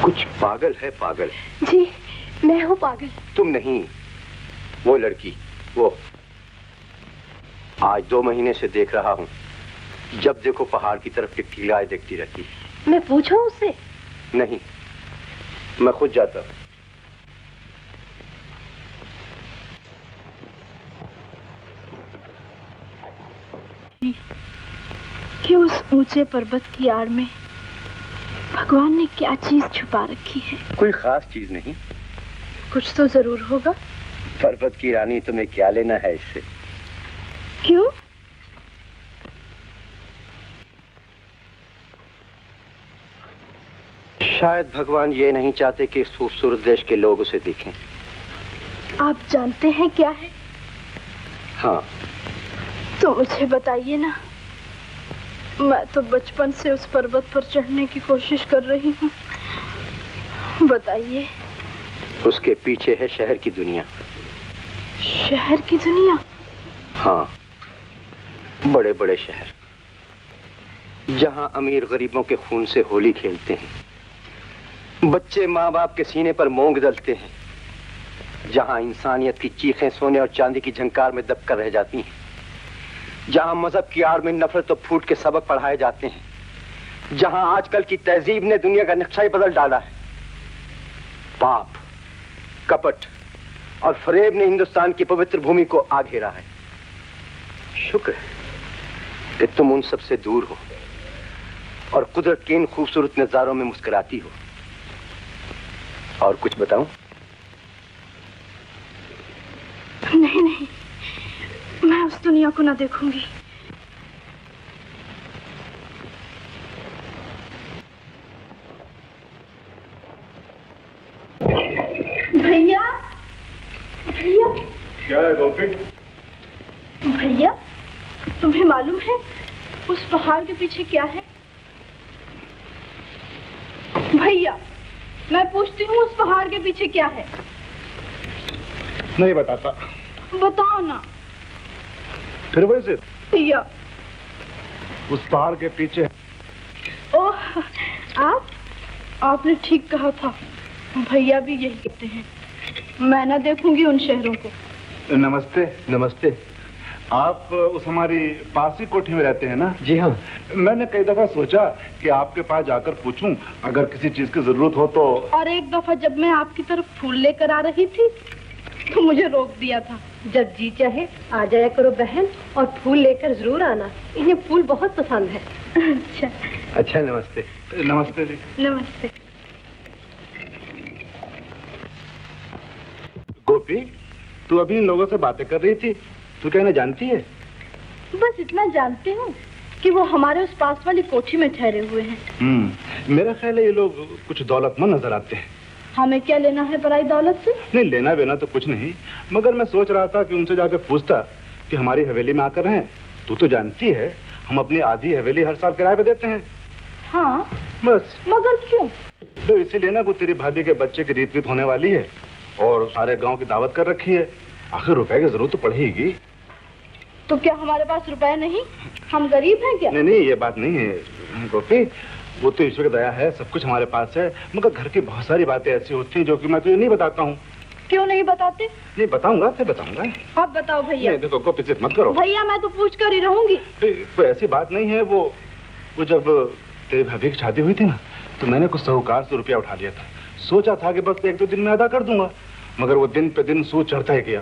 कुछ पागल है, पागल। जी, मैं हूँ पागल। तुम नहीं, वो लड़की, वो आज 2 महीने से देख रहा हूँ, जब देखो पहाड़ की तरफ टिकटिकाए देखती रहती। मैं पूछूं उससे? नहीं, मैं खुद जाता हूँ। कि उस ऊंचे पर्वत की आड़ में भगवान ने क्या चीज छुपा रखी है? कोई खास चीज नहीं। कुछ तो जरूर होगा। पर्वत की रानी, तुम्हें क्या लेना है इससे? क्यों? शायद भगवान ये नहीं चाहते कि इस खूबसूरत देश के लोग उसे देखें। आप जानते हैं क्या है? हाँ। तो मुझे बताइए ना। मैं तो बचपन से उस पर्वत पर चढ़ने की कोशिश कर रही हूँ। बताइए। उसके पीछे है शहर की दुनिया। शहर की दुनिया? हाँ, बड़े बड़े शहर, जहाँ अमीर गरीबों के खून से होली खेलते हैं, बच्चे माँ बाप के सीने पर मोंग दलते हैं, जहाँ इंसानियत की चीखें सोने और चांदी की झंकार में दबकर रह जाती हैं, जहाँ मजहब की आड़ में नफरत और फूट के सबक पढ़ाए जाते हैं, जहाँ आजकल की तहजीब ने दुनिया का नक्शा ही बदल डाला है। पाप, कपट और फरेब ने हिंदुस्तान की पवित्र भूमि को आ घेरा है। शुक्र है कि तुम उन सब से दूर हो और कुदरत के इन खूबसूरत नजारों में मुस्कुराती हो। और कुछ बताऊं? नहीं नहीं, मैं उस दुनिया को ना देखूंगी। भैया, भैया। क्या है गोपी? भैया, तुम्हें मालूम है उस पहाड़ के पीछे क्या है? भैया, मैं पूछती हूँ उस पहाड़ के पीछे क्या है? नहीं बताता। बताओ ना। फिर वैसे भैया, उस पहाड़ के पीछे। ओह, आपने ठीक कहा था। भैया भी यही कहते हैं। मैं ना देखूंगी उन शहरों को। नमस्ते। नमस्ते। आप उस हमारी पास ही कोठी में रहते हैं ना? जी हाँ। मैंने कई दफा सोचा कि आपके पास जाकर पूछूं, अगर किसी चीज की जरूरत हो तो। और एक दफा जब मैं आपकी तरफ फूल लेकर आ रही थी तो मुझे रोक दिया था। जब जी चाहे आ जाया करो बहन, और फूल लेकर जरूर आना। इन्हें फूल बहुत पसंद है। अच्छा। अच्छा, नमस्ते। नमस्ते जी। नमस्ते। गोपी, तू अभी इन लोगों से बातें कर रही थी, तू क्या इन्हें जानती है? बस इतना जानती हूँ कि वो हमारे उस पास वाली कोठी में ठहरे हुए हैं। मेरा ख्याल है ये लोग कुछ दौलतमंद नजर आते हैं। हमें क्या लेना है बड़ाई दौलत से? नहीं, लेना बेना तो कुछ नहीं, मगर मैं सोच रहा था कि उनसे जाकर पूछता कि हमारी हवेली में आकर रहें। तू तो जानती है हम अपनी आधी हवेली हर साल किराए पे देते हैं। हाँ, बस। मगर क्यों? तो इसीलिए ना वो तेरी भाभी के बच्चे की रीत होने वाली है और सारे गांव की दावत कर रखी है। आखिर रुपए की जरूरत तो पड़ेगी। तो क्या हमारे पास रुपए नहीं? हम गरीब हैं क्या? नहीं, ये बात नहीं है गोपी, वो तो ईश्वर की दया है, सब कुछ हमारे पास है, मगर घर की बहुत सारी बातें ऐसी होती हैं जो कि मैं तुझे नहीं बताता हूँ। क्यों नहीं बताते? नहीं बताऊंगा, फिर बताऊंगा। आप बताओ भैया। नहीं, देखो गोपी, जिद मत करो। भैया, मैं तो पूछ कर ही रहूंगी। कोई ऐसी बात नहीं है। वो जब तेरी भाभी की शादी हुई थी ना, तो मैंने कुछ साहूकार से रुपया उठा लिया था। सोचा था कि बस 1-2 दिन में अदा कर दूंगा, मगर वो दिन पे दिन सूद चढ़ता ही गया,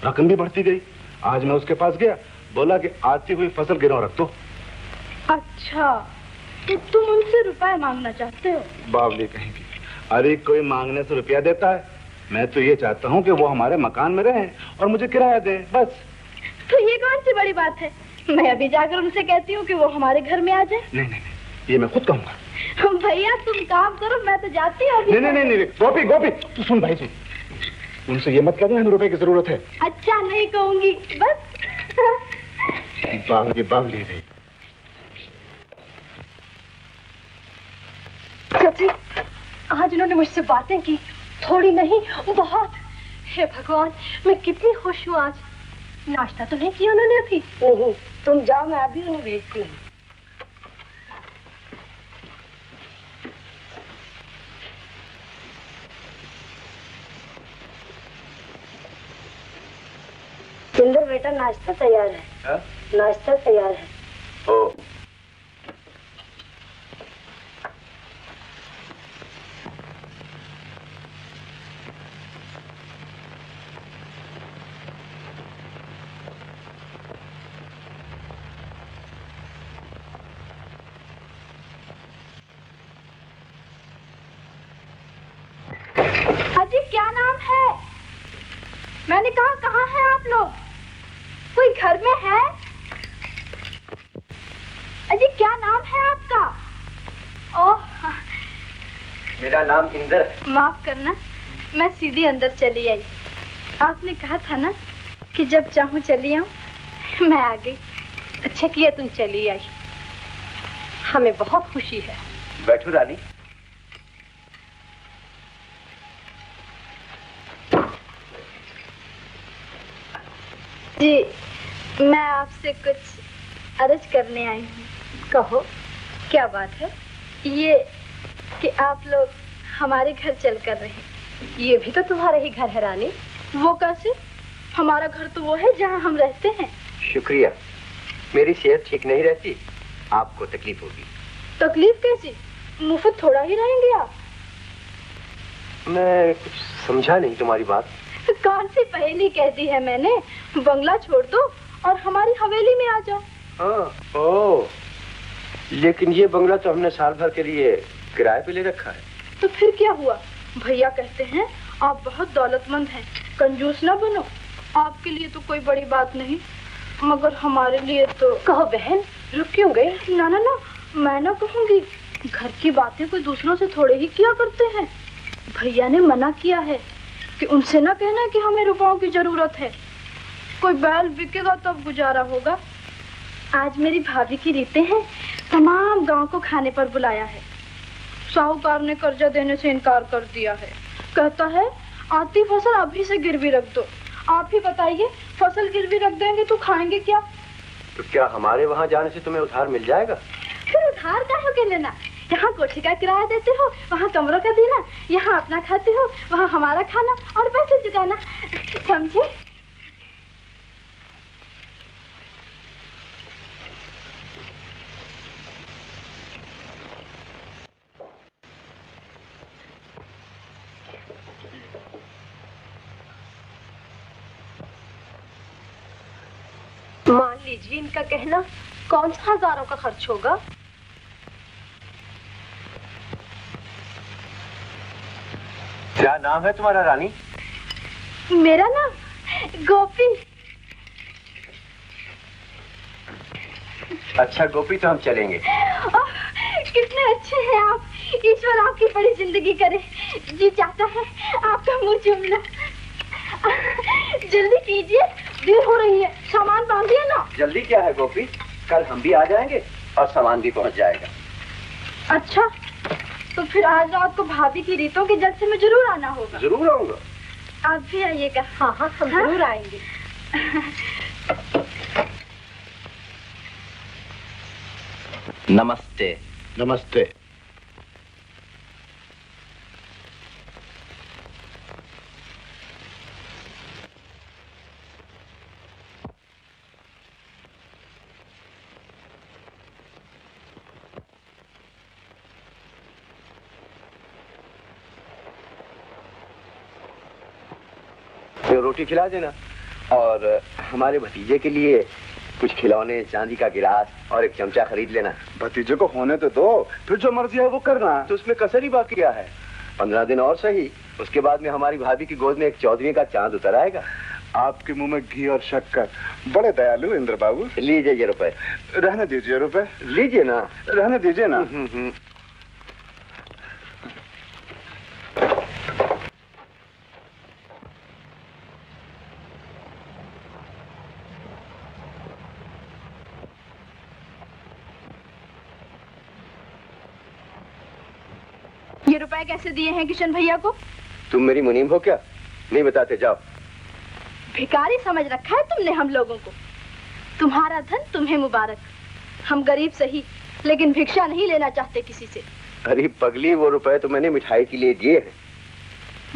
रकम भी बढ़ती गई। आज मैं उसके पास गया, बोला कि आती हुई फसल गिरव रख दो। अच्छा, तो तुम उनसे रुपए मांगना चाहते हो? बावली कहेंगी। अरे कोई मांगने से रुपया देता है? मैं तो ये चाहता हूँ कि वो हमारे मकान में रहें और मुझे किराया दें, बस। तो ये कौन सी बड़ी बात है? मैं अभी जाकर उनसे कहती हूँ कि वो हमारे घर में आ जाए। नहीं, ये मैं खुद कहूँगा। भैया, तुम काम करो, मैं तो जाती हूँ। नहीं, गोपी, तू सुन भाई, सुन। उनसे ये मत कहना हमें रुपए की जरूरत है। अच्छा, नहीं कहूंगी, बस। बावली रही। चाची, आज उन्होंने मुझसे बातें की, थोड़ी नहीं बहुत। हे भगवान, मैं कितनी खुश हूँ आज। नाश्ता तो नहीं किया उन्होंने अभी? नहीं, तुम जाओ, मैं अभी उन्हें भेजती हूँ। इंदर बेटा नाश्ता तैयार है। हा? नाश्ता तैयार है। ओ अजी क्या नाम है? मैंने कहा कहाँ है आप लोग? कोई घर में है? अजी क्या नाम है आपका? ओह मेरा नाम इंदर है। माफ करना, मैं सीधी अंदर चली आई। आपने कहा था ना कि जब चाहूँ चली आऊँ। मैं आ गई। अच्छा किया तुम चली आई, हमें बहुत खुशी है। बैठो रानी। जी मैं आपसे कुछ अर्ज करने आई हूँ। कहो क्या बात है? ये कि आप लोग हमारे घर चल कर रहे। ये भी तो तुम्हारा ही घर है रानी। वो कैसे? हमारा घर तो वो है जहाँ हम रहते हैं। शुक्रिया। मेरी सेहत ठीक नहीं रहती, आपको तकलीफ होगी। तकलीफ कैसी? मुफ्त थोड़ा ही रहेंगे आप। मैं कुछ समझा नहीं तुम्हारी बात। कौन सी पहेली कह दी है मैंने? बंगला छोड़ दो और हमारी हवेली में आ जाओ। हाँ, ओ, लेकिन ये बंगला तो हमने साल भर के लिए किराए पे ले रखा है। तो फिर क्या हुआ? भैया कहते हैं आप बहुत दौलतमंद हैं, कंजूस ना बनो। आपके लिए तो कोई बड़ी बात नहीं, मगर हमारे लिए तो। कहो बहन, रुक क्यों गई? ना ना ना, मैं ना कहूँगी। घर की बातें कोई दूसरों से थोड़े ही किया करते हैं। भैया ने मना किया है कि उनसे ना कहना कि हमें रुपयों की जरूरत है। कोई बैल बिकेगा तब गुजारा होगा। आज मेरी भाभी की रीतें हैं, तमाम गांव को खाने पर बुलाया है। साहूकार ने कर्जा देने से इनकार कर दिया है। कहता है आती फसल अभी से गिरवी रख दो। आप ही बताइए, फसल गिरवी रख देंगे तो खाएंगे क्या? तो क्या हमारे वहाँ जाने से तुम्हें उधार मिल जाएगा? फिर उधार काहे के लेना? यहाँ कोठी का किराया देते हो, वहाँ कमरों का देना, यहाँ अपना खाते हो, वहाँ हमारा खाना और पैसे चुकाना। समझे? मान लीजिए इनका कहना, कौन सा हजारों का खर्च होगा? क्या नाम है तुम्हारा रानी? मेरा नाम गोपी। अच्छा गोपी, तो हम चलेंगे। कितने अच्छे हैं आप। ईश्वर आपकी बड़ी जिंदगी करे। जी चाहता है आपका मुंह चूमना। जल्दी कीजिए, देर हो रही है। सामान बांधिए ना। जल्दी क्या है गोपी, कल हम भी आ जाएंगे और सामान भी पहुंच जाएगा। अच्छा, तो फिर आज रात को भाभी की रीतों के जलसे में जरूर आना होगा। जरूर आऊंगा। आप भी आइएगा। हाँ हाँ, हम जरूर आएंगे। नमस्ते। नमस्ते। रोटी खिला देना और हमारे भतीजे के लिए कुछ खिलौने, चांदी का गिलास और एक चमचा खरीद लेना। भतीजे को होने तो दो, फिर जो मर्जी है वो करना। तो उसमें कसर ही बाकी क्या है? 15 दिन और सही, उसके बाद में हमारी भाभी की गोद में एक चौधरी का चांद उतर आएगा। आपके मुंह में घी और शक्कर। बड़े दयालु इंद्र बाबू। लीजिए ये रुपए। रहने दीजिए रुपए। लीजिए ना। रहने दीजिए ना। ये रुपए कैसे दिए हैं किशन भैया को? तुम मेरी मुनीम हो क्या? नहीं बताते, जाओ। भिखारी समझ रखा है तुमने हम लोगों को। तुम्हारा धन तुम्हें मुबारक। हम गरीब सही, लेकिन भिक्षा नहीं लेना चाहते किसी से। अरे पगली, वो रुपए तो मैंने मिठाई के लिए दिए हैं।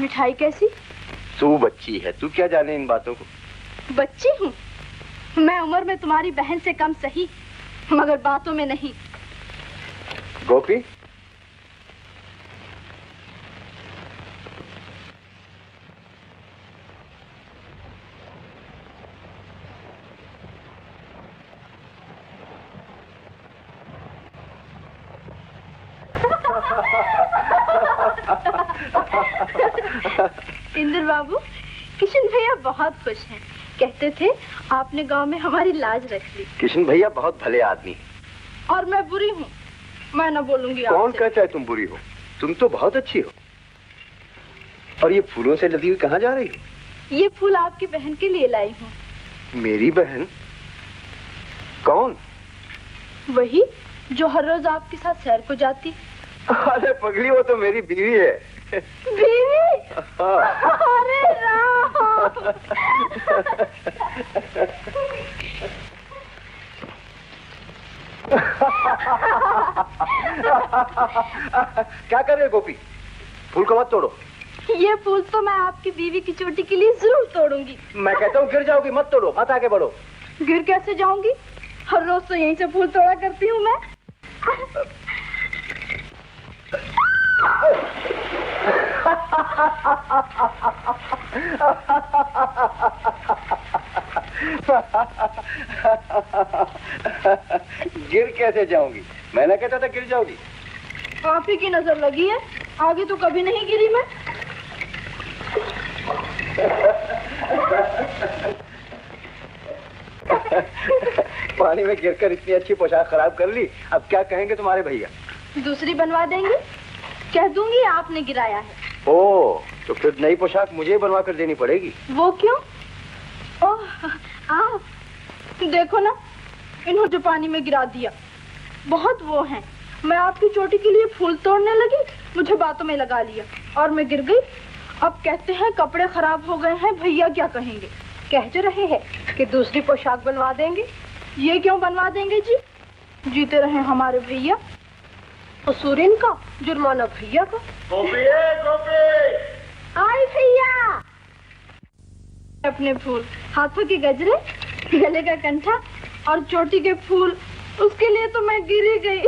मिठाई कैसी? तू बच्ची है, तू क्या जाने इन बातों को। बच्ची हूँ मैं उम्र में तुम्हारी बहन से कम सही, मगर बातों में नहीं। गोपी, इंद्र बाबू, किशन भैया बहुत खुश हैं। कहते थे आपने गांव में हमारी लाज रख ली। किशन भैया बहुत भले आदमी। और मैं बुरी हूँ, मैं न बोलूंगी। कौन कहता है तुम बुरी हो? तुम तो बहुत अच्छी हो। और ये फूलों से लदी हुई कहाँ जा रही हो? ये फूल आपकी बहन के लिए लाई हूँ। मेरी बहन? कौन? वही जो हर रोज आपके साथ सैर को जाती। अरे पगली, वो तो मेरी बीवी है। बीवी? अरे राम! क्या कर रहे हो गोपी? फूल को मत तोड़ो। ये फूल तो मैं आपकी बीवी की चोटी के लिए जरूर तोड़ूंगी। मैं कहता हूँ गिर जाओगी, मत तोड़ो, मत आगे बढ़ो। गिर कैसे जाऊंगी? हर रोज तो यहीं से फूल तोड़ा करती हूँ मैं। गिर कैसे जाऊंगी? मैंने कहता था गिर जाओगी। आप ही की नजर लगी है, आगे तो कभी नहीं गिरी मैं। पानी में गिरकर इतनी अच्छी पोशाक खराब कर ली, अब क्या कहेंगे तुम्हारे भैया? दूसरी बनवा देंगे, कह दूंगी आपने गिराया है। ओह, तो फिर नई पोशाक मुझे ही बनवा कर देनी पड़ेगी। वो क्यों? ओह, आप देखो ना, इन्होंने जो पानी में गिरा दिया। बहुत वो हैं। मैं आपकी चोटी के लिए फूल तोड़ने लगी, मुझे बातों में लगा लिया और मैं गिर गई। अब कहते हैं कपड़े खराब हो गए हैं, भैया क्या कहेंगे? कह जो रहे हैं कि दूसरी पोशाक बनवा देंगे। ये क्यों बनवा देंगे जी? जीते रहे हमारे भैया। कसूर इनका, जुर्माना भैया का। गोपी, गोपी! आई भैया। अपने फूल, हाथों के गजरे, गले का कंठा और चोटी के फूल, उसके लिए तो मैं गिरी गई।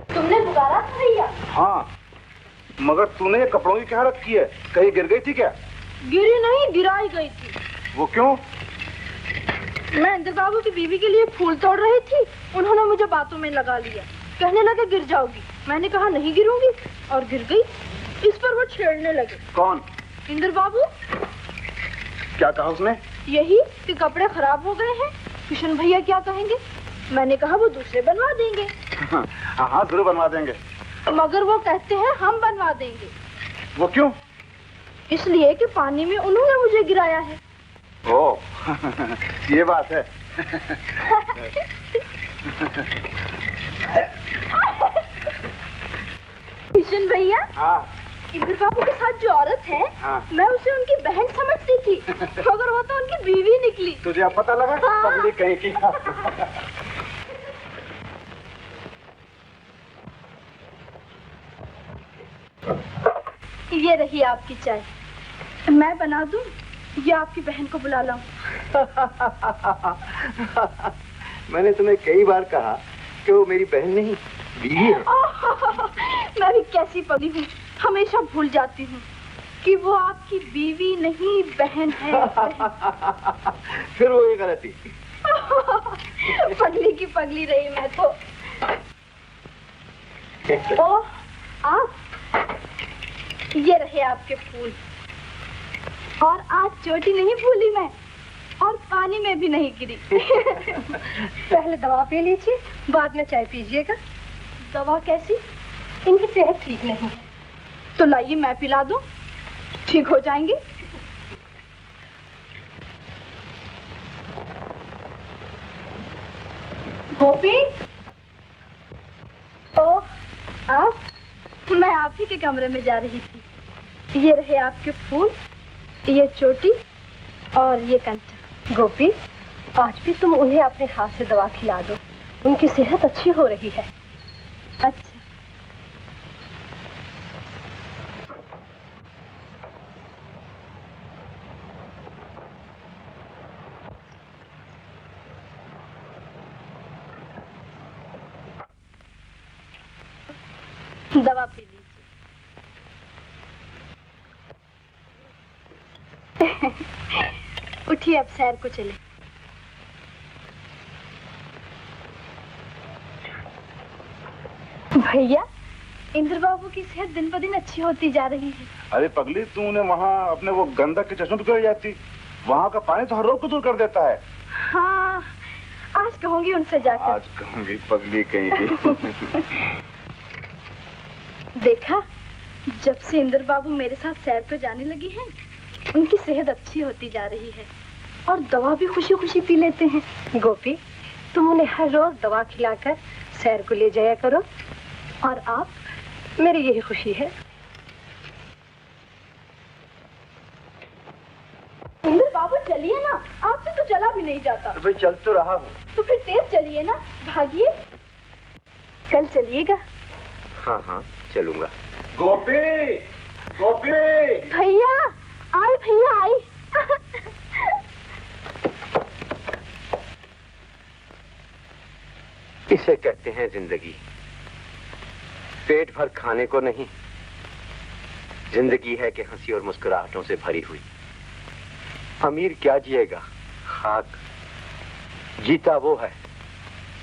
तुमने पुकारा था भैया? हाँ, मगर तूने ये कपड़ों की क्या रखी है? कहीं गिर गई थी क्या? गिरी नहीं, गिराई गई थी। वो क्यों? मैं इंद्र बाबू की बीवी के लिए फूल तोड़ रही थी, उन्होंने मुझे बातों में लगा लिया। कहने लगे गिर जाओगी, मैंने कहा नहीं गिरूंगी और गिर गई। इस पर वो छेड़ने लगे। कौन? इंद्र बाबू। क्या कहा उसने? यही कि कपड़े खराब हो गए हैं, किशन भैया क्या कहेंगे? मैंने कहा वो दूसरे बनवा देंगे। हाँ, जरूर बनवा देंगे। मगर वो कहते हैं हम बनवा देंगे। वो क्यों? इसलिए कि पानी में उन्होंने मुझे गिराया है। ओह, ये बात है। किशन भैया। हाँ। इंद्र बाबू के साथ जो औरत है, हाँ। मैं उसे उनकी बहन समझती थी, मगर वो तो उनकी बीवी निकली। तुझे अब पता लगा? हाँ। पगली कहीं की। ये रही आपकी चाय, मैं बना दूं या आपकी बहन को बुला लाऊं? मैंने तुम्हें कई बार कहा कि वो मेरी बहन नहीं, बीवी है। मैं भी कैसी पगली हूँ, हमेशा भूल जाती हूँ कि वो आपकी बीवी नहीं बहन है। फिर वो ये गलती। पगली की पगली रही मैं तो। ओ, आप, ये रहे आपके फूल। और आज चोटी नहीं भूली मैं, और पानी में भी नहीं गिरी। पहले दवा पी लीजिए, बाद में चाय पीजिएगा। दवा कैसी? इनकी सेहत ठीक नहीं। तो लाइए मैं पिला दूं, ठीक हो जाएंगे। गोपी, ओ, आप? मैं आप ही के कमरे में जा रही थी। ये रहे आपके फूल, ये चोटी और ये कंठा। गोपी, आज भी तुम उन्हें अपने हाथ से दवा खिला दो। उनकी सेहत अच्छी हो रही है। अच्छा, दवा पी लीजिए। उठिए, अब सैर को चले। भैया, इंद्र बाबू की सेहत दिन ब दिन अच्छी होती जा रही है। अरे पगली, तू उन्हें वहाँ अपने वो गंदक के चश्मे पे क्यों जाती? वहाँ का पानी तो हर रोग को दूर कर देता है। हाँ, आज कहूंगी उनसे जाकर। आज कहूंगी पगली कहीं की। देखा, जब से इंद्र बाबू मेरे साथ सैर पे जाने लगी हैं, उनकी सेहत अच्छी होती जा रही है और दवा भी खुशी खुशी पी लेते हैं। गोपी, तुम उन्हें हर रोज दवा खिलाकर सैर को ले जाया करो और आप, मेरी यही खुशी है। इंद्र बाबू चलिए ना, आपसे तो चला भी नहीं जाता। भाई चल तो रहा हूँ। तो फिर तेज चलिए ना, भागिए। कल चलिएगा। हाँ हाँ चलूंगा। गोपी, गोपी। भैया आई, भैया आई। इसे कहते हैं जिंदगी। पेट भर खाने को नहीं, जिंदगी है कि हंसी और मुस्कुराहटों से भरी हुई। अमीर क्या जिएगा, खाक। जीता वो है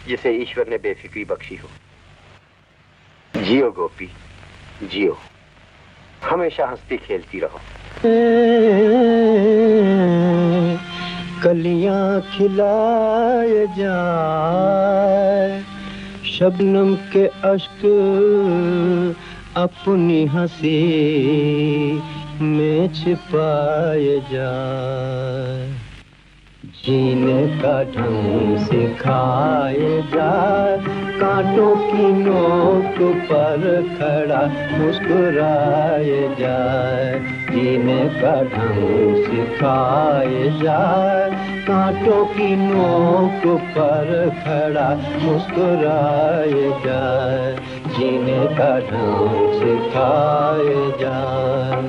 जिसे ईश्वर ने बेफिक्री बख्शी हो। जियो गोपी, जियो, हमेशा हंसती खेलती रहो। कलियां खिलाए जाए, शबनम के अश्क अपनी हंसी में छिपाए जाए। जीने का ढंग सिखाए जाए, कांटों की नोक पर खड़ा मुस्कुराए जाए। जीने का ढंग सिखाए जाए, कांटों की नोक पर खड़ा मुस्कुराए जाए। जीने का ढंग सिखाए जाए।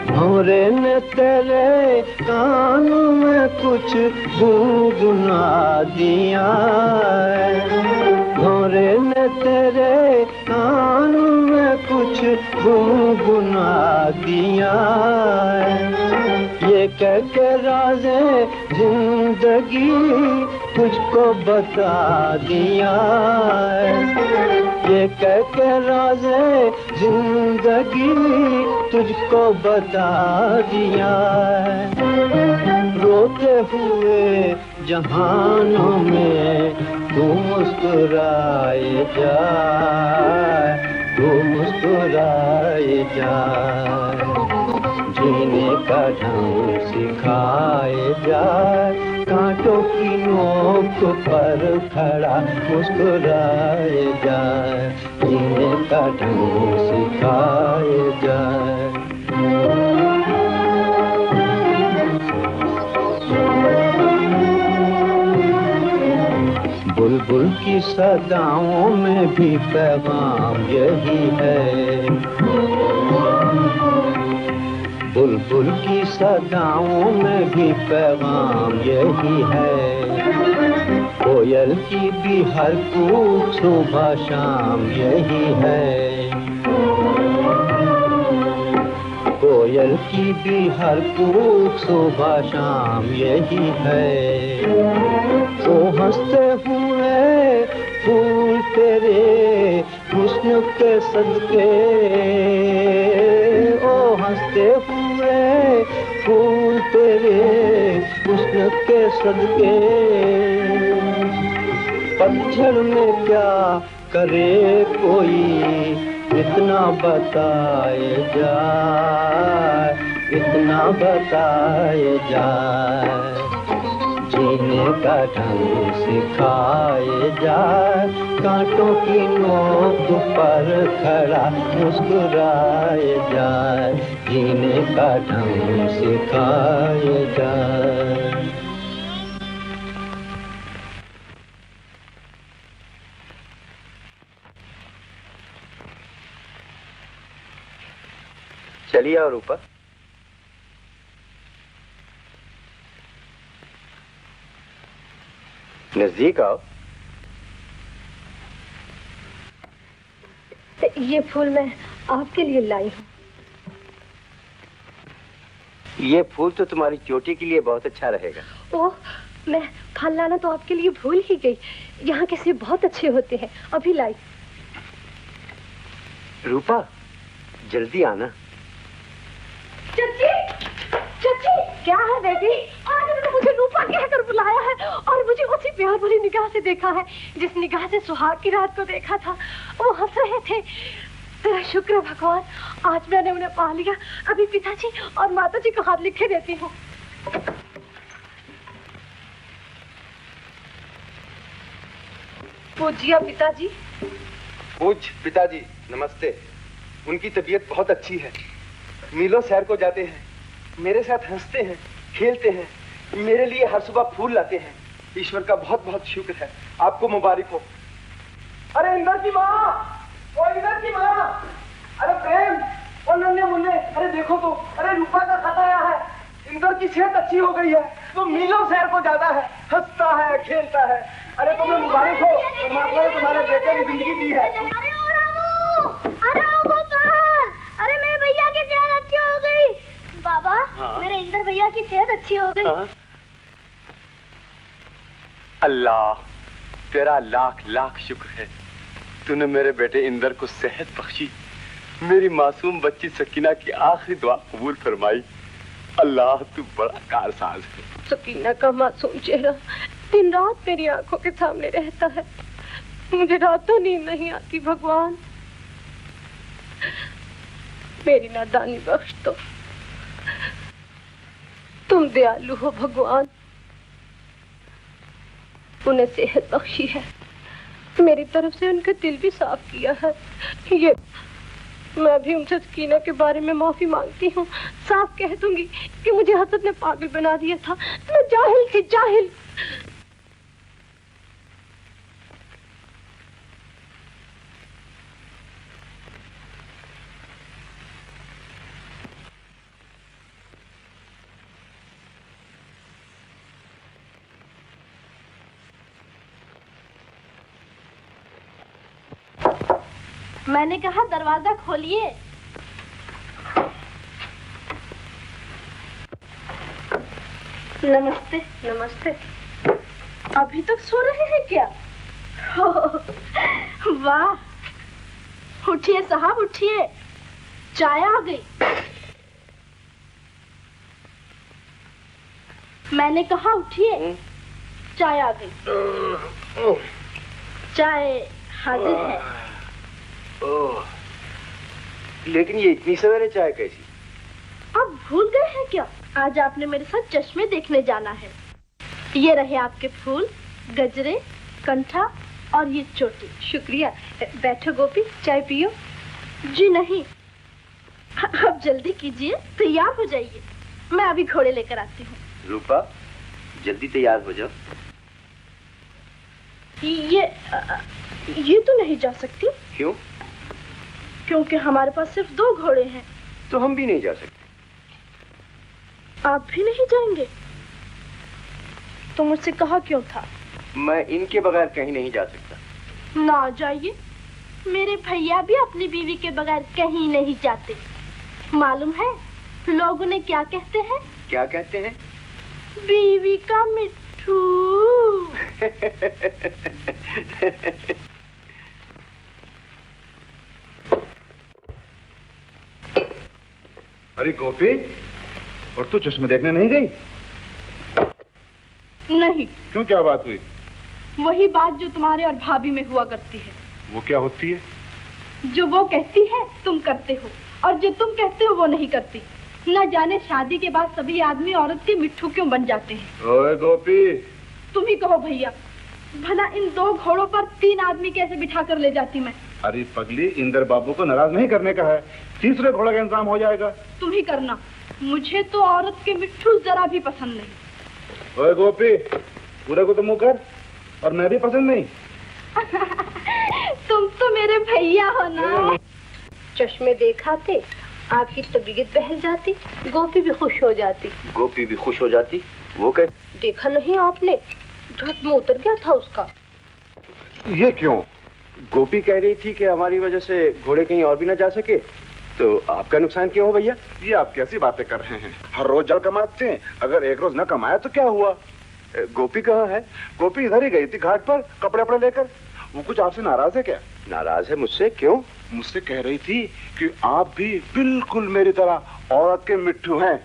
भंवरे ने तेरे कान में कुछ गुनगुना दिया। भंवरे ने तेरे कान में कुछ गुनगुना दिया। ये कह के राज़े जिंदगी तुझको बता दिया। ये कह के राज़े जिंदगी तुझको बता दिया। रोते हुए जहानों में तू मुस्कुराए जाए, तू मुस्कुराए जाए। जीने का ढंग सिखाए जाए, कांटों की नोक पर खड़ा मुस्कुराए जाए। जीने का ढंग सिखाए जाए। बुलबुल की सदाओं में भी पैगाम यही है। बुलबुल की सदाओं में भी पैगाम यही है। कोयल की भी हर कूक सुबह शाम यही है। कोयल की भी हर कूक सुबह शाम यही है। ओ हंसते हुए फूल तेरे हुस्न के सदके, ओ हंसते हुए फूल तेरे हुस्न के सदके। पतझड़ में क्या करे कोई, इतना बताए जाए, इतना बताए जाए। जीने का ढंग सिखाए जाए, कांटों की नोक पर खड़ा मुस्कुराए जाए, जीने का ढंग सिखाए जाए। चलिए और ऊपर। नजदीक आओ। ये फूल मैं आपके लिए लाई हूँ। ये फूल तो तुम्हारी चोटी के लिए बहुत अच्छा रहेगा। ओह, मैं फल लाना तो आपके लिए भूल ही गई। यहाँ के सेब बहुत अच्छे होते हैं, अभी लाई। रूपा, जल्दी आना। चाची, चाची, क्या है बेटी? आज मुझे रूपा कहकर बुलाया है और मुझे उसी प्यार भरी निगाह से देखा है जिस निगाह से सुहाग की रात को देखा था। वो हंस रहे थे। तेरा शुक्र भगवान, आज मैंने उन्हें पा लिया। अभी पिताजी और माताजी का हाथ लिखे देती हूँ। पूजिया पिताजी। पूज पिताजी, नमस्ते। उनकी तबीयत बहुत अच्छी है, मीलों सैर को जाते हैं, मेरे साथ हंसते हैं, खेलते हैं, मेरे लिए हर सुबह फूल लाते हैं। ईश्वर का बहुत बहुत शुक्र है। आपको मुबारक हो। अरे इंदर की माँ, ओ इंदर की माँ, अरे प्रेम, ओ नन्हे मुन्ने, अरे देखो तो, अरे रूपा का खत आया है। इंदर की सेहत अच्छी हो गई है, वो मीलों सैर को जाता है, हंसता है, खेलता है। अरे तुम्हें मुबारक हो, परमात्मा ने तुम्हारे बेटे की जिंदगी दी है। अरे मेरे भैया की सेहत अच्छी हो गई। बाबा, मेरे इंदर भैया की सेहत अच्छी हो गई। अल्लाह, तेरा लाख लाख शुक्र है, तूने मेरे बेटे इंदर को सेहत बख्शी, मेरी मासूम बच्ची सकीना की आखिरी दुआ कबूल फरमाई। अल्लाह, तू बड़ा कारसाज है। सकीना का मासूम चेहरा दिन रात मेरी आंखों के सामने रहता है। मुझे रातों नींद नहीं आती। भगवान, मेरी नादानी बख्श दो। तुम दयालु हो भगवान, उन्हें सेहत बख्शी है, मेरी तरफ से उनका दिल भी साफ किया है। ये मैं भी उनसे सकीना के बारे में माफी मांगती हूँ। साफ कह दूंगी कि मुझे हसद ने पागल बना दिया था। मैं जाहिल थी, जाहिल। मैंने कहा दरवाजा खोलिए। नमस्ते। नमस्ते। अभी तक सो रहे हैं क्या? वाह, उठिए साहब, उठिए, चाय आ गई। मैंने कहा उठिए, चाय आ गई। चाय हाजिर है। लेकिन ये इतनी सवेरे चाय कैसी? आप भूल गए हैं क्या? आज आपने मेरे साथ चश्मे देखने जाना है। ये रहे आपके फूल, गजरे, कंठा और ये चोटी। शुक्रिया। बैठो गोपी, चाय पियो। जी नहीं, अब जल्दी कीजिए, तैयार हो जाइए। मैं अभी घोड़े लेकर आती हूँ। रूपा, जल्दी तैयार हो जाओ। ये तो नहीं जा सकती। क्यों? क्योंकि हमारे पास सिर्फ 2 घोड़े हैं। तो हम भी नहीं जा सकते। आप भी नहीं जाएंगे? तो मुझसे कहा क्यों था? मैं इनके बगैर कहीं नहीं जा सकता। ना जाइए, मेरे भैया भी अपनी बीवी के बगैर कहीं नहीं जाते। मालूम है लोग उन्हें क्या कहते हैं? क्या कहते हैं? बीवी का मिट्ठू। अरे गोपी, और तू चश्मे देखने नहीं गई? नहीं। क्यों, क्या बात हुई? वही बात जो तुम्हारे और भाभी में हुआ करती है। वो क्या होती है? जो वो कहती है तुम करते हो, और जो तुम कहते हो वो नहीं करती। न जाने शादी के बाद सभी आदमी औरत के मिट्ठू क्यों बन जाते हैं। ओए गोपी, तुम ही कहो भैया, भला इन 2 घोड़ों पर 3 आदमी कैसे बिठा कर ले जाती मैं? अरे पगली, इंदर बाबू को नाराज नहीं करने का है, तीसरे घोड़े का इंतजाम हो जाएगा। तुम ही करना, मुझे तो औरत के मिट्ठू जरा भी पसंद नहीं। ओए गोपी, पूरे को तो मुंह कर, और मैं भी पसंद नहीं। तुम तो मेरे भैया हो ना। चश्मे देखाते आपकी तबीयत बहल जाती, गोपी भी खुश हो जाती। गोपी भी खुश हो जाती? वो क्या? देखा नहीं आपने, झट में उतर गया था उसका। ये क्यों? गोपी कह रही थी कि हमारी वजह से घोड़े कहीं और भी ना जा सके, तो आपका नुकसान क्यों हो भैया? ये आप कैसी बातें कर रहे हैं? हर रोज जल कमाते हैं, अगर एक रोज न कमाया तो क्या हुआ? गोपी कहाँ है? गोपी इधर ही गई थी घाट पर कपड़े वपड़े लेकर। वो कुछ आपसे नाराज है क्या? नाराज है मुझसे? क्यों? मुझसे कह रही थी कि आप भी बिल्कुल मेरी तरह औरत के मिट्ठू हैं।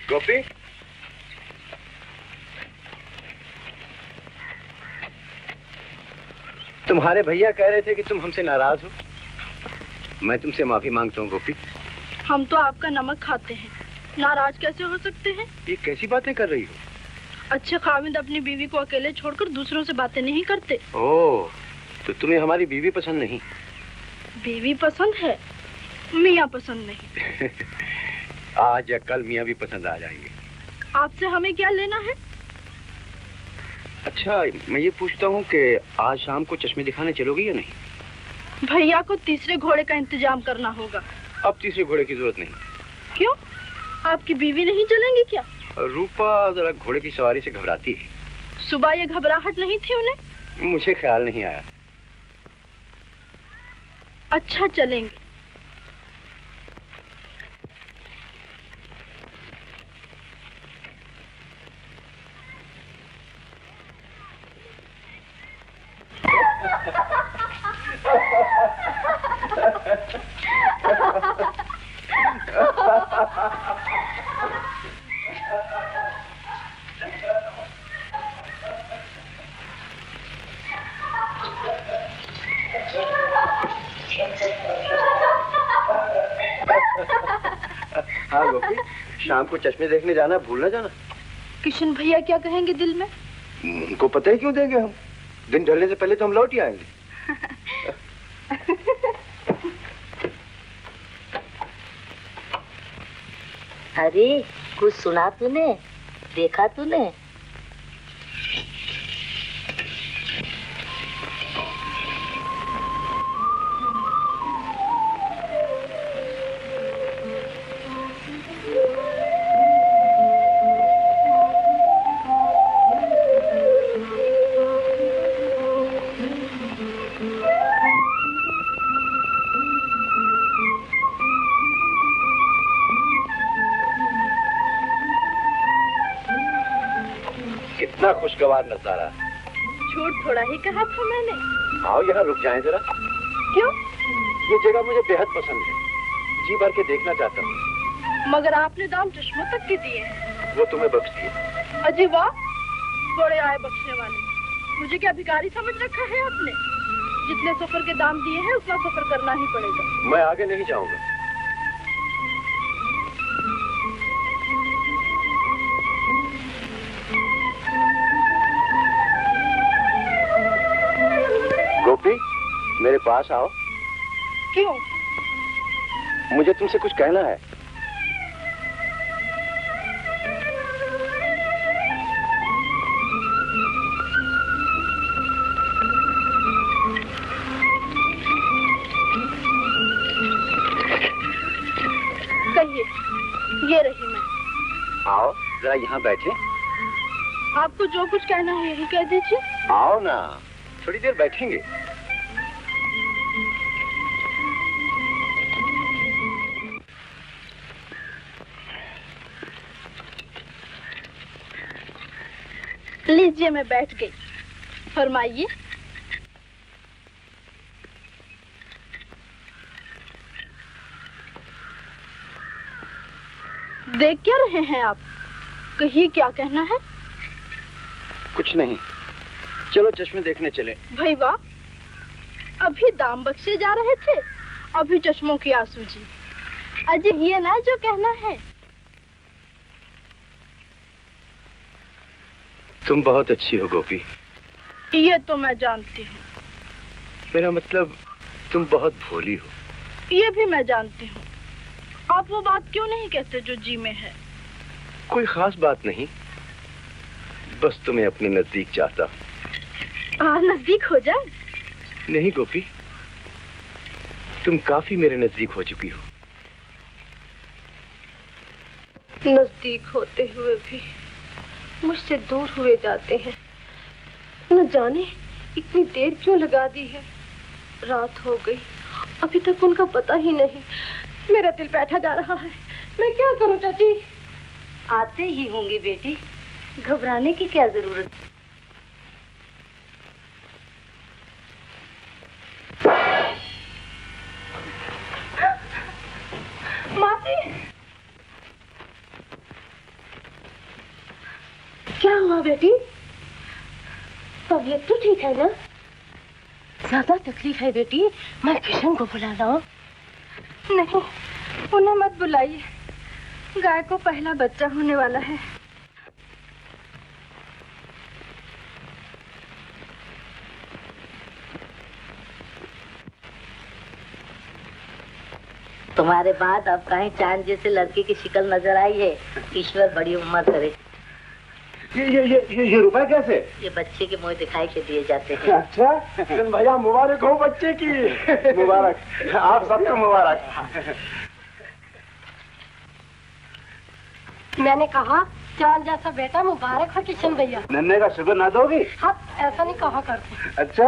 गोपी, तुम्हारे भैया कह रहे थे कि तुम हमसे नाराज हो। मैं तुमसे माफी मांगता हूँ गोपी। हम तो आपका नमक खाते हैं, नाराज कैसे हो सकते हैं? ये कैसी बातें कर रही हो? अच्छे खाविंद अपनी बीवी को अकेले छोड़कर दूसरों से बातें नहीं करते। ओह, तो तुम्हें हमारी बीवी पसंद नहीं? बीवी पसंद है, मियाँ पसंद नहीं। आज या कल मियाँ भी पसंद आ जाएंगे। आपसे हमें क्या लेना है? अच्छा, मैं ये पूछता हूँ कि आज शाम को चश्मे दिखाने चलोगी या नहीं? भैया को तीसरे घोड़े का इंतजाम करना होगा। अब तीसरे घोड़े की जरूरत नहीं। क्यों? आपकी बीवी नहीं चलेंगी क्या? रूपा जरा घोड़े की सवारी से घबराती है। सुबह ये घबराहट नहीं थी उन्हें? मुझे ख्याल नहीं आया। अच्छा, चलेंगे। हाँ गोपी, शाम को चश्मे देखने जाना भूल ना जाना। किशन भैया क्या कहेंगे दिल में? उनको पता ही क्यों देंगे हम? दिन ढलने से पहले तो हम लौट ही आएंगे। अरे कुछ सुना तूने, देखा तूने? कितना खुशगवार नजारा। झूठ थोड़ा ही कहा था मैंने। आओ यहाँ रुक जाएं जरा। क्यों? ये जगह मुझे बेहद पसंद है, जी भर के देखना चाहता हूँ। मगर आपने दाम चश्मों तक के दिए हैं। वो तुम्हें बख्श दिए। अजी वाह, बड़े आए बख्शने वाले। मुझे क्या भिखारी समझ रखा है आपने? जितने सफर के दाम दिए हैं उतना सफर करना ही पड़ेगा। मैं आगे नहीं जाऊंगा। गोपी, मेरे पास आओ। क्यों? मुझे तुमसे कुछ कहना है। कहिए, ये रही मैं। आओ जरा यहाँ बैठे। आपको जो कुछ कहना है यही कह दीजिए। आओ ना, थोड़ी देर बैठेंगे। लीजिए, मैं बैठ गई। फरमाइए। देख क्या रहे हैं आप? कहिए, क्या कहना है? कुछ नहीं, चलो चश्मे देखने चले। भाई वाह, अभी दाम बख्शे जा रहे थे, अभी चश्मों की आंसू जी। अजय ये ना जो कहना है। तुम बहुत अच्छी हो गोपी। ये तो मैं जानती हूँ। मेरा मतलब तुम बहुत भोली हो। ये भी मैं जानती हूँ। आप वो बात क्यों नहीं कहते जो जी में है? कोई खास बात नहीं, बस तुम्हें अपने नजदीक चाहता। नजदीक हो जाए? नहीं गोपी, तुम काफी मेरे नजदीक हो चुकी हो। नजदीक होते हुए भी मुझसे दूर हुए जाते हैं। न जाने इतनी देर क्यों लगा दी है। रात हो गई, अभी तक उनका पता ही नहीं। मेरा दिल बैठा जा रहा है, मैं क्या करूं चाची? आते ही होंगे बेटी, घबराने की क्या जरूरत। मासी, क्या हुआ बेटी? तबीयत तो ठीक है ना? ज्यादा तकलीफ है बेटी? मैं किशन को बुला लाऊं? नहीं, उन्हें मत बुलाइए। गाय को पहला बच्चा होने वाला है। तुम्हारे बाद अब कहीं चांद जैसे लड़के की शिक्ल नजर आई है। ईश्वर बड़ी उम्र करे। ये रुपए कैसे? ये बच्चे के मुंह दिखाई के दिए जाते हैं। अच्छा, भैया मुबारक हो बच्चे की। मुबारक, आप सबको मुबारक। मैंने कहा चांद जैसा बेटा मुबारक हो किशन भैया। नन्हे का शुगर ना दोगी? हाँ, ऐसा नहीं कहा करते। अच्छा।